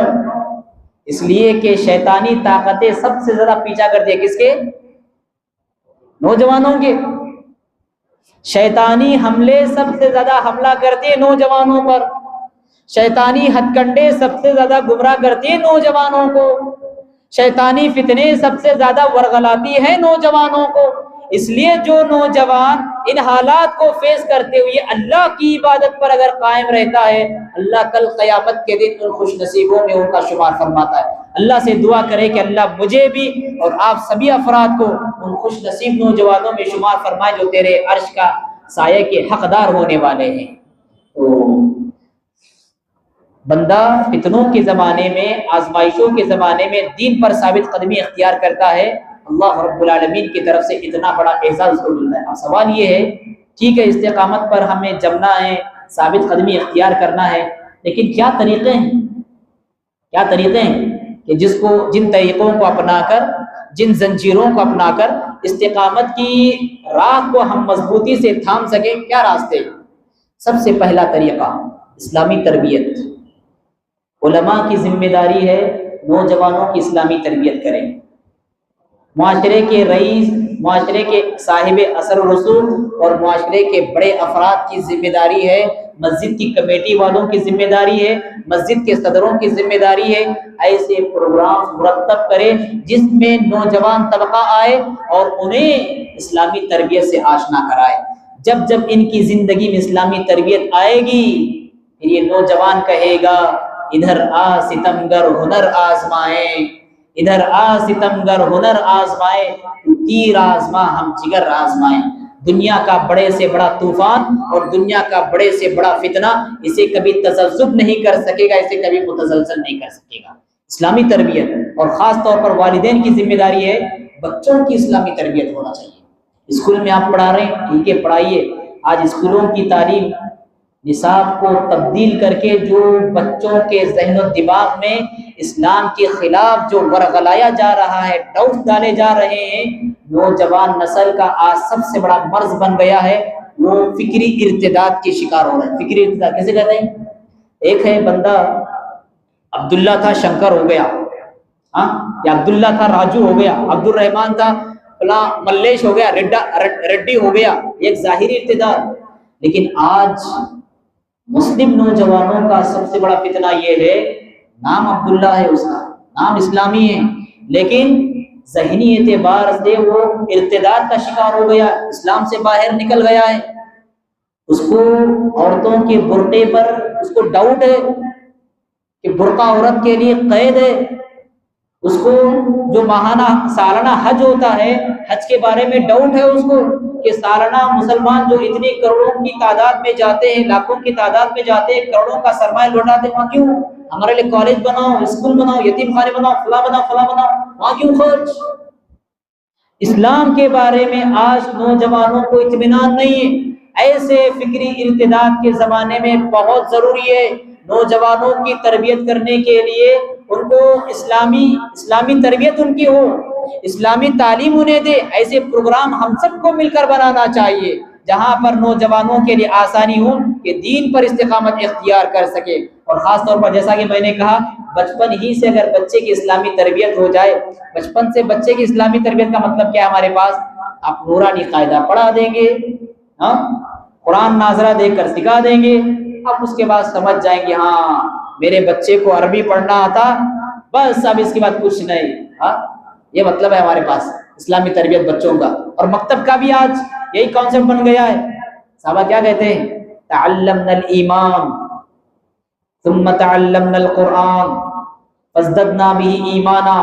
اس لیے کہ شیطانی طاقتیں سب سے زیادہ پیچھا کرتی ہے کس کے؟ نوجوانوں کے۔ شیطانی حملے سب سے زیادہ حملہ کرتے ہیں نوجوانوں پر، شیطانی ہتھ کنڈے سب سے زیادہ گمراہ کرتے ہیں نوجوانوں کو، شیطانی فتنے سب سے زیادہ ورغلاتی ہیں نوجوانوں کو۔ اس لیے جو نوجوان ان حالات کو فیس کرتے ہوئے اللہ کی عبادت پر اگر قائم رہتا ہے، اللہ کل قیامت کے دن ان خوش نصیبوں میں ان کا شمار فرماتا ہے۔ اللہ سے دعا کرے کہ اللہ مجھے بھی اور آپ سبھی افراد کو ان خوش نصیب نوجوانوں میں شمار فرمائے جو تیرے عرش کا سایہ کے حقدار ہونے والے ہیں۔ تو بندہ فتنوں کے زمانے میں، آزمائشوں کے زمانے میں دین پر ثابت قدمی اختیار کرتا ہے، اللہ رب العالمین کی طرف سے اتنا بڑا اعزاز کو ملتا ہے۔ اب سوال یہ ہے، ٹھیک ہے استقامت پر ہمیں جمنا ہے، ثابت قدمی اختیار کرنا ہے، لیکن کیا طریقے ہیں؟ کیا طریقے ہیں کہ جن طریقوں کو اپنا کر، جن زنجیروں کو اپنا کر استقامت کی راہ کو ہم مضبوطی سے تھام سکیں؟ کیا راستے؟ سب سے پہلا طریقہ اسلامی تربیت۔ علماء کی ذمہ داری ہے نوجوانوں کی اسلامی تربیت کریں۔ معاشرے کے رئیس، معاشرے کے صاحب اثر و رسوخ اور معاشرے کے بڑے افراد کی ذمہ داری ہے، مسجد کی کمیٹی والوں کی ذمہ داری ہے، مسجد کے صدروں کی ذمہ داری ہے، ایسے پروگرام مرتب کرے جس میں نوجوان طبقہ آئے اور انہیں اسلامی تربیت سے آشنا کرائے۔ جب جب ان کی زندگی میں اسلامی تربیت آئے گی، پھر یہ نوجوان کہے گا ادھر آ ستمگر ہنر آزمائیں، ادھر آ ستمگر ہنر آزمائے، تیر آزما ہم جگر آزمائیں۔ دنیا کا بڑے سے بڑا طوفان اور دنیا کا بڑے سے بڑا فتنہ اسے کبھی تذبذب نہیں کر سکے گا، اسے کبھی متزلزل نہیں کر سکے گا۔ اسلامی تربیت، اور خاص طور پر والدین کی ذمہ داری ہے بچوں کی اسلامی تربیت ہونا چاہیے۔ اسکول میں آپ پڑھا رہے ہیں، ٹھیک ہے پڑھائیے۔ آج اسکولوں کی تعلیم نصاب کو تبدیل کر کے جو بچوں کے ذہن و دماغ میں اسلام کے خلاف جو ورغلایا جا رہا ہے، ڈاؤٹ ڈالے جا رہے ہیں، نوجوان نسل کا آج سب سے بڑا مرض بن گیا ہے، وہ فکری ارتداد کے شکار ہو رہا ہے۔ فکری ارتداد کیسے کہتے ہیں؟ ایک ہے بندہ عبداللہ تھا شنکر ہو گیا، ہاں، یا عبداللہ تھا راجو ہو گیا، عبد الرحمان تھا فلاں ملیش ہو گیا، ریڈی ہو گیا، ایک ظاہری ارتداد۔ لیکن آج مسلم نوجوانوں کا سب سے بڑا فتنہ یہ ہے، نام عبداللہ ہے، اس کا نام اسلامی ہے، لیکن ذہنی اعتبار سے وہ ارتداد کا شکار ہو گیا، اسلام سے باہر نکل گیا ہے۔ اس کو عورتوں کے برقعے پر اس کو ڈاؤٹ ہے کہ برقع عورت کے لیے قید ہے، اس کو جو ماہانہ سالانہ حج ہوتا ہے، حج کے بارے میں ڈاؤٹ ہے اس کو کہ سالانہ مسلمان جو اتنی کروڑوں کی تعداد میں جاتے ہیں، لاکھوں کی تعداد میں جاتے ہیں، کروڑوں کا سرمایہ لوٹاتے ہیں، وہاں کیوں؟ ہمارے لیے کالج بناؤ، اسکول بناؤ، یتیم خانے بناؤ، فلاں بناؤ، فلاں بناؤ، وہاں کیوں خرچ؟ اسلام کے بارے میں آج نوجوانوں کو اطمینان نہیں ہے۔ ایسے فکری ارتداد کے زمانے میں بہت ضروری ہے نوجوانوں کی تربیت کرنے کے لیے ان کو اسلامی تربیت ان کی ہو، اسلامی تعلیم انہیں دے، ایسے پروگرام ہم سب کو مل کر بنانا چاہیے جہاں پر نوجوانوں کے لیے آسانی ہو کہ دین پر استقامت اختیار کر سکے۔ اور خاص طور پر جیسا کہ میں نے کہا، بچپن ہی سے اگر بچے کی اسلامی تربیت ہو جائے، بچپن سے بچے کی اسلامی تربیت کا مطلب کیا ہے ہمارے پاس؟ آپ نورانی قاعدہ پڑھا دیں گے، قرآن ناظرہ دیکھ کر سکھا دیں گے، اب اس کے بعد سمجھ جائیں گے ہاں میرے بچے کو عربی پڑھنا آتا، بس اب اس کے بعد کچھ نہیں۔ یہ مطلب ہے ہمارے پاس اسلامی تربیت بچوں کا۔ اور مکتب کا بھی آج یہی کانسیپٹ بن گیا ہے۔ صحابہ کیا کہتے ہیں؟ تعلمنا الایمان ثم تعلمنا القرآن فازددنا به ایمانا۔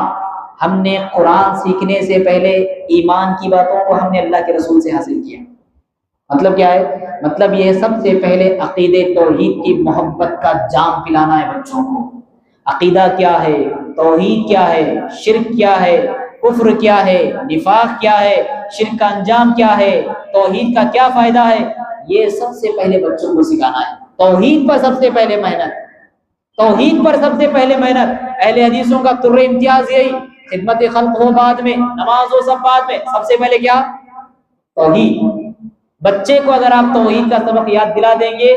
ہم نے قرآن سیکھنے سے پہلے ایمان کی باتوں کو ہم نے اللہ کے رسول سے حاصل کیا۔ مطلب کیا ہے؟ مطلب یہ سب سے پہلے عقیدے توحید کی محبت کا جام پلانا ہے بچوں کو۔ عقیدہ کیا ہے، توحید کیا ہے، شرک کیا ہے، کفر کیا ہے، نفاق کیا ہے، شرک کا انجام کیا ہے، توحید کا کیا فائدہ ہے، یہ سب سے پہلے بچوں کو سکھانا ہے۔ توحید پر سب سے پہلے محنت، توحید پر سب سے پہلے محنت۔ اہل حدیثوں کا تر امتیاز یہی، خدمت خلق ہو بعد میں، نماز ہو سب بعد میں، سب سے پہلے کیا؟ توحید۔ بچے کو اگر آپ توحید کا سبق یاد دلا دیں گے،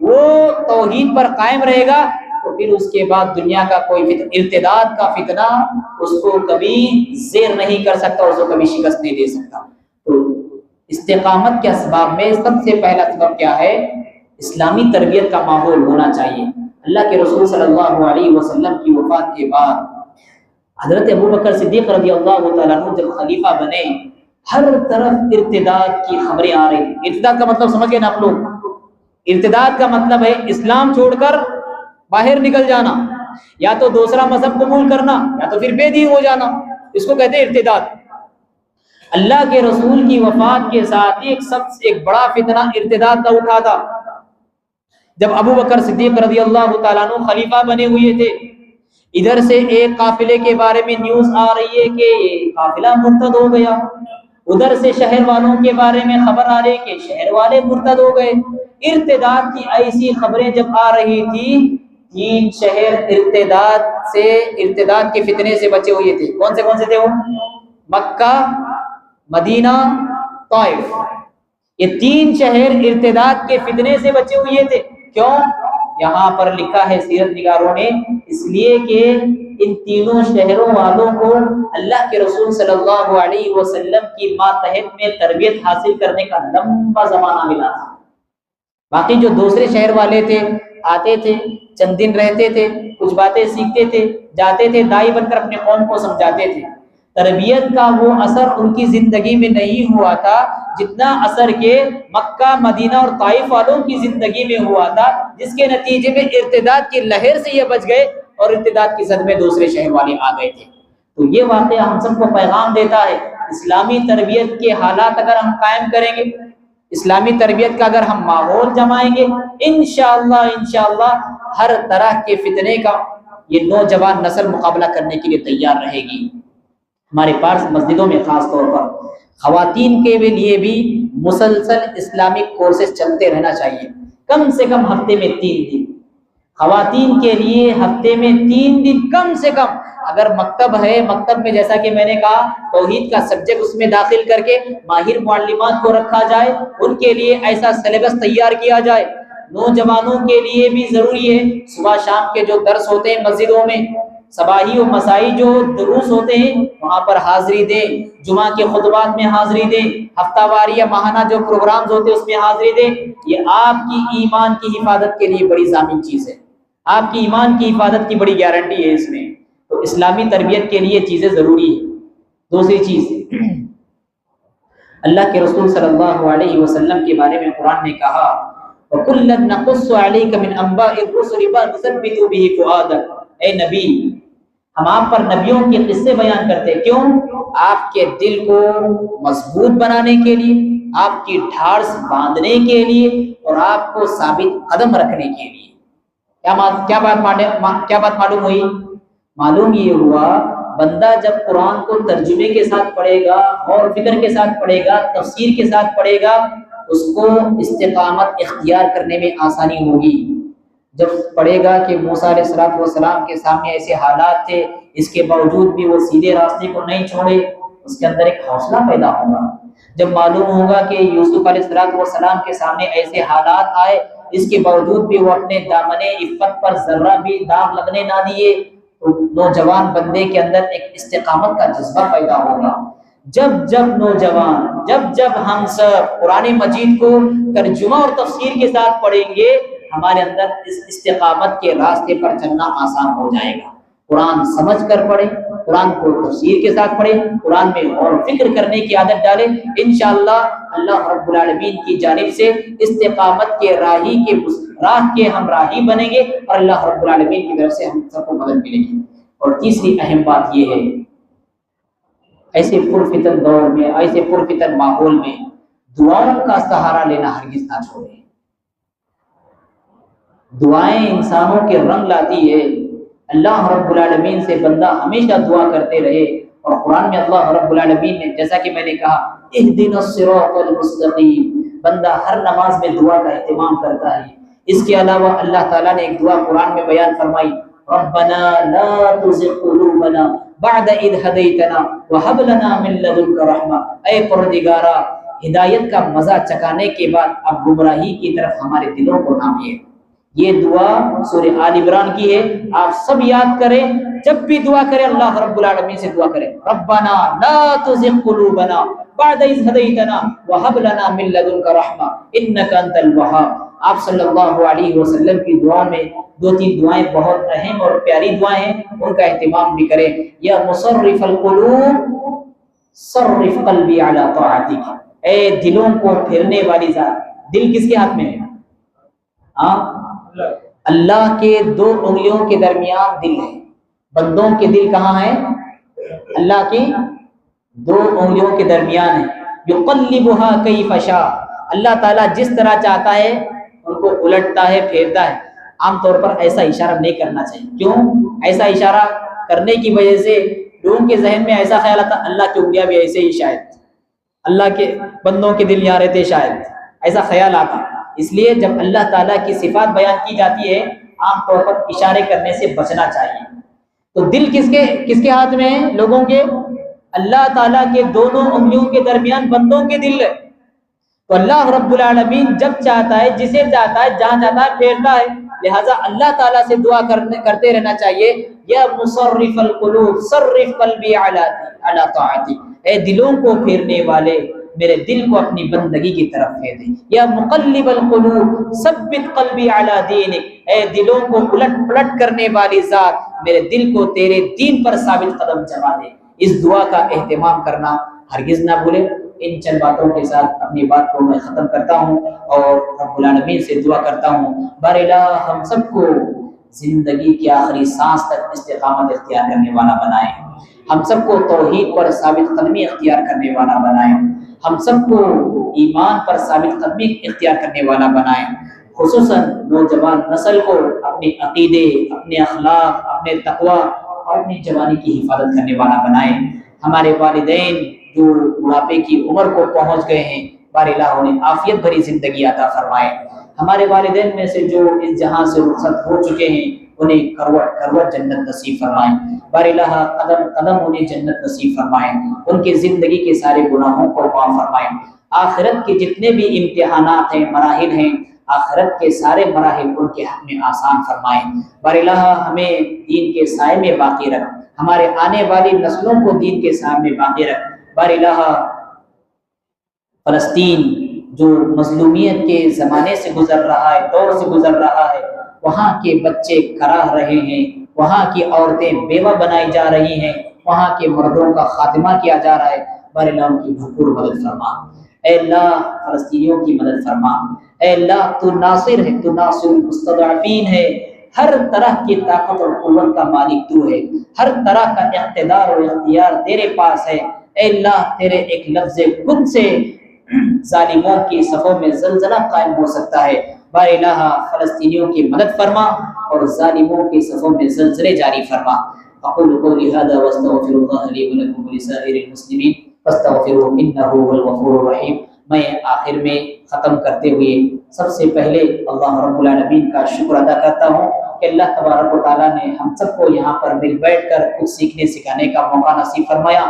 وہ توحید پر قائم رہے گا، تو پھر اس کے بعد دنیا کا کوئی ارتداد کا فتنہ اس کو کبھی زیر نہیں کر سکتا، اس کو کبھی شکست نہیں دے سکتا۔ تو استقامت کے اسباب میں سب سے پہلا سبب کیا ہے؟ اسلامی تربیت کا ماحول ہونا چاہیے۔ اللہ کے رسول صلی اللہ علیہ وسلم کی وفات کے بعد حضرت ابوبکر صدیق رضی اللہ تعالیٰ عنہ جب خلیفہ بنے، ہر طرف ارتداد کی خبریں آ رہی۔ ارتداد کا مطلب سمجھ گئے نا آپ لوگ؟ ارتداد کا مطلب ہے اسلام چھوڑ کر باہر نکل جانا، یا تو دوسرا مذہب قبول کرنا، یا تو پھر بے دین ہو جانا، اس کو کہتے ہیں ارتداد۔ اللہ کے رسول کی وفات کے ساتھ ایک بڑا فتنہ ارتداد کا اٹھا تھا۔ جب ابو بکر صدیق رضی اللہ تعالیٰ عنہ خلیفہ بنے ہوئے تھے، ادھر سے ایک قافلے کے بارے میں نیوز آ رہی ہے کہ یہ قافلہ مرتد ہو گیا، ادھر سے شہر والوں کے بارے میں خبر آ رہی کہ شہر والے مرتد ہو گئے۔ ارتداد کی ایسی خبریں جب آ رہی تھی، 3 شہر ارتداد کے فتنے سے بچے ہوئے تھے۔ کون سے تھے وہ؟ مکہ، مدینہ، طائف۔ یہ 3 شہر ارتداد کے فتنے سے بچے ہوئے تھے۔ کیوں؟ یہاں پر لکھا ہے سیرت نگاروں نے، اس لیے کہ ان تینوں شہروں والوں کو اللہ کے رسول صلی اللہ علیہ وسلم کی ماتحت میں تربیت حاصل کرنے کا لمبا زمانہ ملا تھا۔ باقی جو دوسرے شہر والے تھے، آتے تھے، چند دن رہتے تھے، کچھ باتیں سیکھتے تھے، جاتے تھے، دائی بن کر اپنے قوم کو سمجھاتے تھے۔ تربیت کا وہ اثر ان کی زندگی میں نہیں ہوا تھا جتنا اثر کے مکہ، مدینہ اور طائف والوں کی زندگی میں ہوا تھا، جس کے نتیجے میں ارتداد کی لہر سے یہ بچ گئے اور ارتداد کی زد میں دوسرے شہر والے آ گئے تھے۔ تو یہ واقعہ ہم سب کو پیغام دیتا ہے، اسلامی تربیت کے حالات اگر ہم قائم کریں گے، اسلامی تربیت کا اگر ہم ماحول جمائیں گے، انشاءاللہ ہر طرح کے فتنے کا یہ نوجوان نسل مقابلہ کرنے کے لیے تیار رہے گی۔ ہمارے پاس مسجدوں میں خاص طور پر خواتین کے لیے بھی مسلسل اسلامک کورسز چلتے رہنا چاہیے، کم سے کم ہفتے میں 3 دن۔ خواتین کے لیے ہفتے میں 3 دن کم سے کم، اگر مکتب ہے، مکتب میں جیسا کہ میں نے کہا توحید کا سبجیکٹ اس میں داخل کر کے ماہر معلمات کو رکھا جائے، ان کے لیے ایسا سلیبس تیار کیا جائے۔ نوجوانوں کے لیے بھی ضروری ہے، صبح شام کے جو درس ہوتے ہیں مسجدوں میں، صباحی و مسائی جو دروس ہوتے ہیں وہاں پر حاضری دیں، جمعہ کے خطبات میں حاضری دیں، ہفتہ واری یا ماہانہ جو پروگرامز ہوتے ہیں اس میں حاضری دیں۔ یہ آپ کی ایمان کی حفاظت کے لیے بڑی ضامن چیز ہے، آپ کی ایمان کی حفاظت کی بڑی گارنٹی ہے اس میں۔ تو اسلامی تربیت کے لیے چیزیں ضروری ہیں۔ دوسری چیز، اللہ کے رسول صلی اللہ علیہ وسلم کے بارے میں قرآن نے کہا وَكُلًّا نَقُصُّ عَلَيْكَ مِنْ أَنْبَاءِ الرُّسُلِ مَا نُثَبِّتُ بِهِ فُؤَادَكَ۔ اے نبی، ہم آپ پر نبیوں کے قصے بیان کرتے ہیں، کیوں؟ آپ کے دل کو مضبوط بنانے کے لیے، آپ کی ڈھارس باندھنے کے لیے اور آپ کو ثابت قدم رکھنے کے لیے۔ کیا بات معلوم ہوئی؟ معلوم یہ ہوا بندہ جب قرآن کو ترجمے کے ساتھ پڑھے گا اور فکر کے ساتھ پڑھے گا، تفسیر کے ساتھ پڑھے گا، اس کو استقامت اختیار کرنے میں آسانی ہوگی۔ جب پڑھے گا کہ موسیٰ علیہ السلام کے سامنے ایسے حالات تھے، اس کے باوجود بھی وہ سیدھے راستے کو نہیں چھوڑے، اس کے اندر ایک حوصلہ پیدا ہوگا۔ جب معلوم ہوگا کہ یوسف علیہ السلام کے سامنے ایسے حالات آئے، اس کے باوجود بھی وہ اپنے دامن عفت پر ذرہ بھی داغ لگنے نہ دیے، تو نوجوان بندے کے اندر ایک استقامت کا جذبہ پیدا ہوگا۔ جب ہم سب قرآن مجید کو ترجمہ اور تفسیر کے ساتھ پڑھیں گے، ہمارے اندر اس استقامت کے راستے پر چلنا آسان ہو جائے گا۔ قرآن سمجھ کر پڑھیں، قرآن کو تفسیر کے ساتھ پڑھیں، قرآن میں غور و فکر کرنے کی عادت ڈالیں، انشاءاللہ اللہ رب العالمین کی جانب سے استقامت کے راہ کے ہم راہی بنیں گے، اور اللہ رب العالمین کی طرف سے ہم سب کو مدد ملے گی۔ اور تیسری اہم بات یہ ہے، ایسے پرفتن دور میں، ایسے پرفتن ماحول میں دعاؤں کا سہارا لینا ہرگز نہ چھوڑیں۔ دعائیں انسانوں کے رنگ لاتی ہے۔ اللہ رب العالمین سے بندہ ہمیشہ دعا کرتے رہے، اور قرآن میں اللہ رب العالمین نے، جیسا کہ میں نے کہا، اہدنا الصراط المستقیم، بندہ ہر نماز میں دعا کا اہتمام کرتا ہے۔ اس کے علاوہ اللہ تعالیٰ نے ایک دعا قرآن میں بیان فرمائی، ربنا لا تزغ قلوبنا بعد اذ ہدیتنا وہب لنا من لدنک رحمہ، اے پروردگارا ہدایت کا مزہ چکانے کے بعد اب گمراہی کی طرف ہمارے دلوں کو نہ پھیر۔ یہ دعا سورہ آل عمران کی ہے، آپ سب یاد کریں، جب بھی دعا کریں اللہ رب العالمین سے دعا کریں، ربنا لا تزغ قلوبنا بعد اذ ہدیتنا وہب لنا من لدنک رحمہ انک انت الوہاب۔ آپ صلی اللہ علیہ وسلم کی دعاؤں میں 2-3 دعائیں بہت اہم اور پیاری دعائیں ہیں، ان کا اہتمام بھی کریں۔ یا مصرف القلوب صرف قلبی علی طاعتک، اے دلوں کو پھیرنے والی ذات، دل کس کے ہاتھ میں ہے؟ اللہ کے 2 انگلیوں کے درمیان دل ہے۔ بندوں کے دل کہاں ہے؟ اللہ کی 2 انگلیوں کے درمیان ہے۔ یقلبها کیف شاء، اللہ تعالیٰ جس طرح چاہتا ہے ان کو الٹتا ہے، پھیرتا ہے۔ عام طور پر ایسا اشارہ نہیں کرنا چاہیے۔ کیوں؟ ایسا اشارہ کرنے کی وجہ سے لوگوں کے ذہن میں ایسا خیال آتا اللہ کی انگلیاں بھی ایسے ہی، شاید اللہ کے بندوں کے دل یہاں رہتے، شاید ایسا خیال آتا۔ اس لیے جب اللہ تعالیٰ کی صفات بیان کی جاتی ہے، عام طور پر اشارے کرنے سے بچنا چاہیے۔ تو دل کس کے ہاتھ میں ہے؟ لوگوں کے؟ اللہ تعالیٰ کے دونوں انگلیوں کے درمیان بندوں کے دل ہے۔ تو اللہ رب العالمین جب چاہتا ہے، جسے چاہتا ہے، جہاں چاہتا ہے پھیرتا ہے۔ لہٰذا اللہ تعالیٰ سے دعا کرتے رہنا چاہیے، یا مصرف القلوب صرف قلبی علی طاعتک، اے دلوں کو پھیرنے والے میرے دل کو اپنی بندگی کی طرف پھیر دے۔ یا مقلب القلوب ثبت قلبی علی دینک، اے دلوں کو الٹ پلٹ کرنے والی ذات میرے دل کو تیرے دین پر ثابت قدم جما دے۔ اس دعا کا اہتمام کرنا ہرگز نہ بھولے۔ ان چند باتوں کے ساتھ اپنی بات کو میں ختم کرتا ہوں اور رب العالمین سے دعا کرتا ہوں، بار الہ ہم سب کو زندگی کی آخری سانس تک استقامت اختیار کرنے والا بنائے، ہم سب کو توحید پر ثابت قدمی اختیار کرنے والا بنائے، ہم سب کو ایمان پر ثابت قدمی اختیار کرنے والا بنائے، خصوصاً نوجوان نسل کو اپنے عقیدے، اپنے اخلاق، اپنے تقوی اور اپنی جوانی کی حفاظت کرنے والا بنائے۔ ہمارے والدین جو بڑھاپے کی عمر کو پہنچ گئے ہیں، بار الہ انہیں عافیت بھری زندگی عطا فرمائے۔ ہمارے والدین میں سے جو اس جہاں سے رخصت ہو چکے ہیں، انہیں کروٹ جنت نصیب فرمائے۔ بار الہ قدم قدم انہیں جنت نصیب فرمائے، ان کی زندگی کے سارے گناہوں کو معاف فرمائے۔ آخرت کے جتنے بھی امتحانات ہیں، مراحل ہیں، آخرت کے سارے مراحل ان کے حق میں آسان فرمائے۔ بار الہ ہمیں دین کے سائے میں باقی رکھ، ہمارے آنے والی نسلوں کو دین کے سائے میں باقی رکھ۔ بار الہ فلسطین جو مظلومیت کے زمانے سے گزر رہا ہے، دور سے گزر رہا ہے، وہاں کے بچے کراہ رہے ہیں، وہاں کی عورتیں بیوہ بنائی جا رہی ہیں، وہاں کے مردوں کا خاتمہ کیا جا رہا ہے، بار الہ ان کی بھرپور مدد فرما۔ اے اللہ فلسطینیوں کی مدد فرما۔ اے اللہ تو ناصر ہے، تو ناصر المستضعفین ہے، ہر طرح کی طاقت اور قوت کا مالک تو ہے، ہر طرح کا اقتدار اور اختیار تیرے پاس ہے۔ اے اللہ تیرے ایک لفظ کن سے ظالموں کی صفوں میں زلزلہ قائم ہو سکتا ہے۔ بار الہ فلسطینیوں کی مدد فرما اور ظالموں کی صفوں میں زلزلے جاری فرما۔ اقول قولی هذا واستغفر الله لي ولكم ولسائر المسلمين فاستغفروه انه هو الغفور الرحیم۔ میں آخر میں ختم کرتے ہوئے سب سے پہلے اللہ رب العالمین کا شکر ادا کرتا ہوں کہ اللہ تبارک و تعالیٰ نے ہم سب کو یہاں پر مل بیٹھ کر کچھ سیکھنے سکھانے کا موقع نصیب فرمایا۔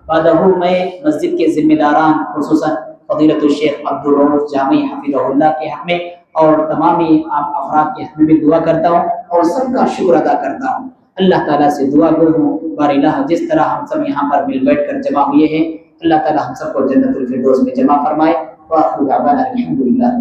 بعدہ میں مسجد کے ذمہ داران خصوصاً فضیلت الشیخ عبدالرؤف جامی حفظہ اللہ کے حق میں اور تمامی عام افراد کے حق میں بھی دعا کرتا ہوں اور سب کا شکر ادا کرتا ہوں۔ اللہ تعالیٰ سے دعا گو ہوں بار الہ جس طرح ہم سب یہاں پر مل بیٹھ کر جمع ہوئے ہیں، اللہ تعالیٰ ہم سب کو جنت الفردوس میں جمع فرمائے۔ وآخر دعوانا الحمدللہ۔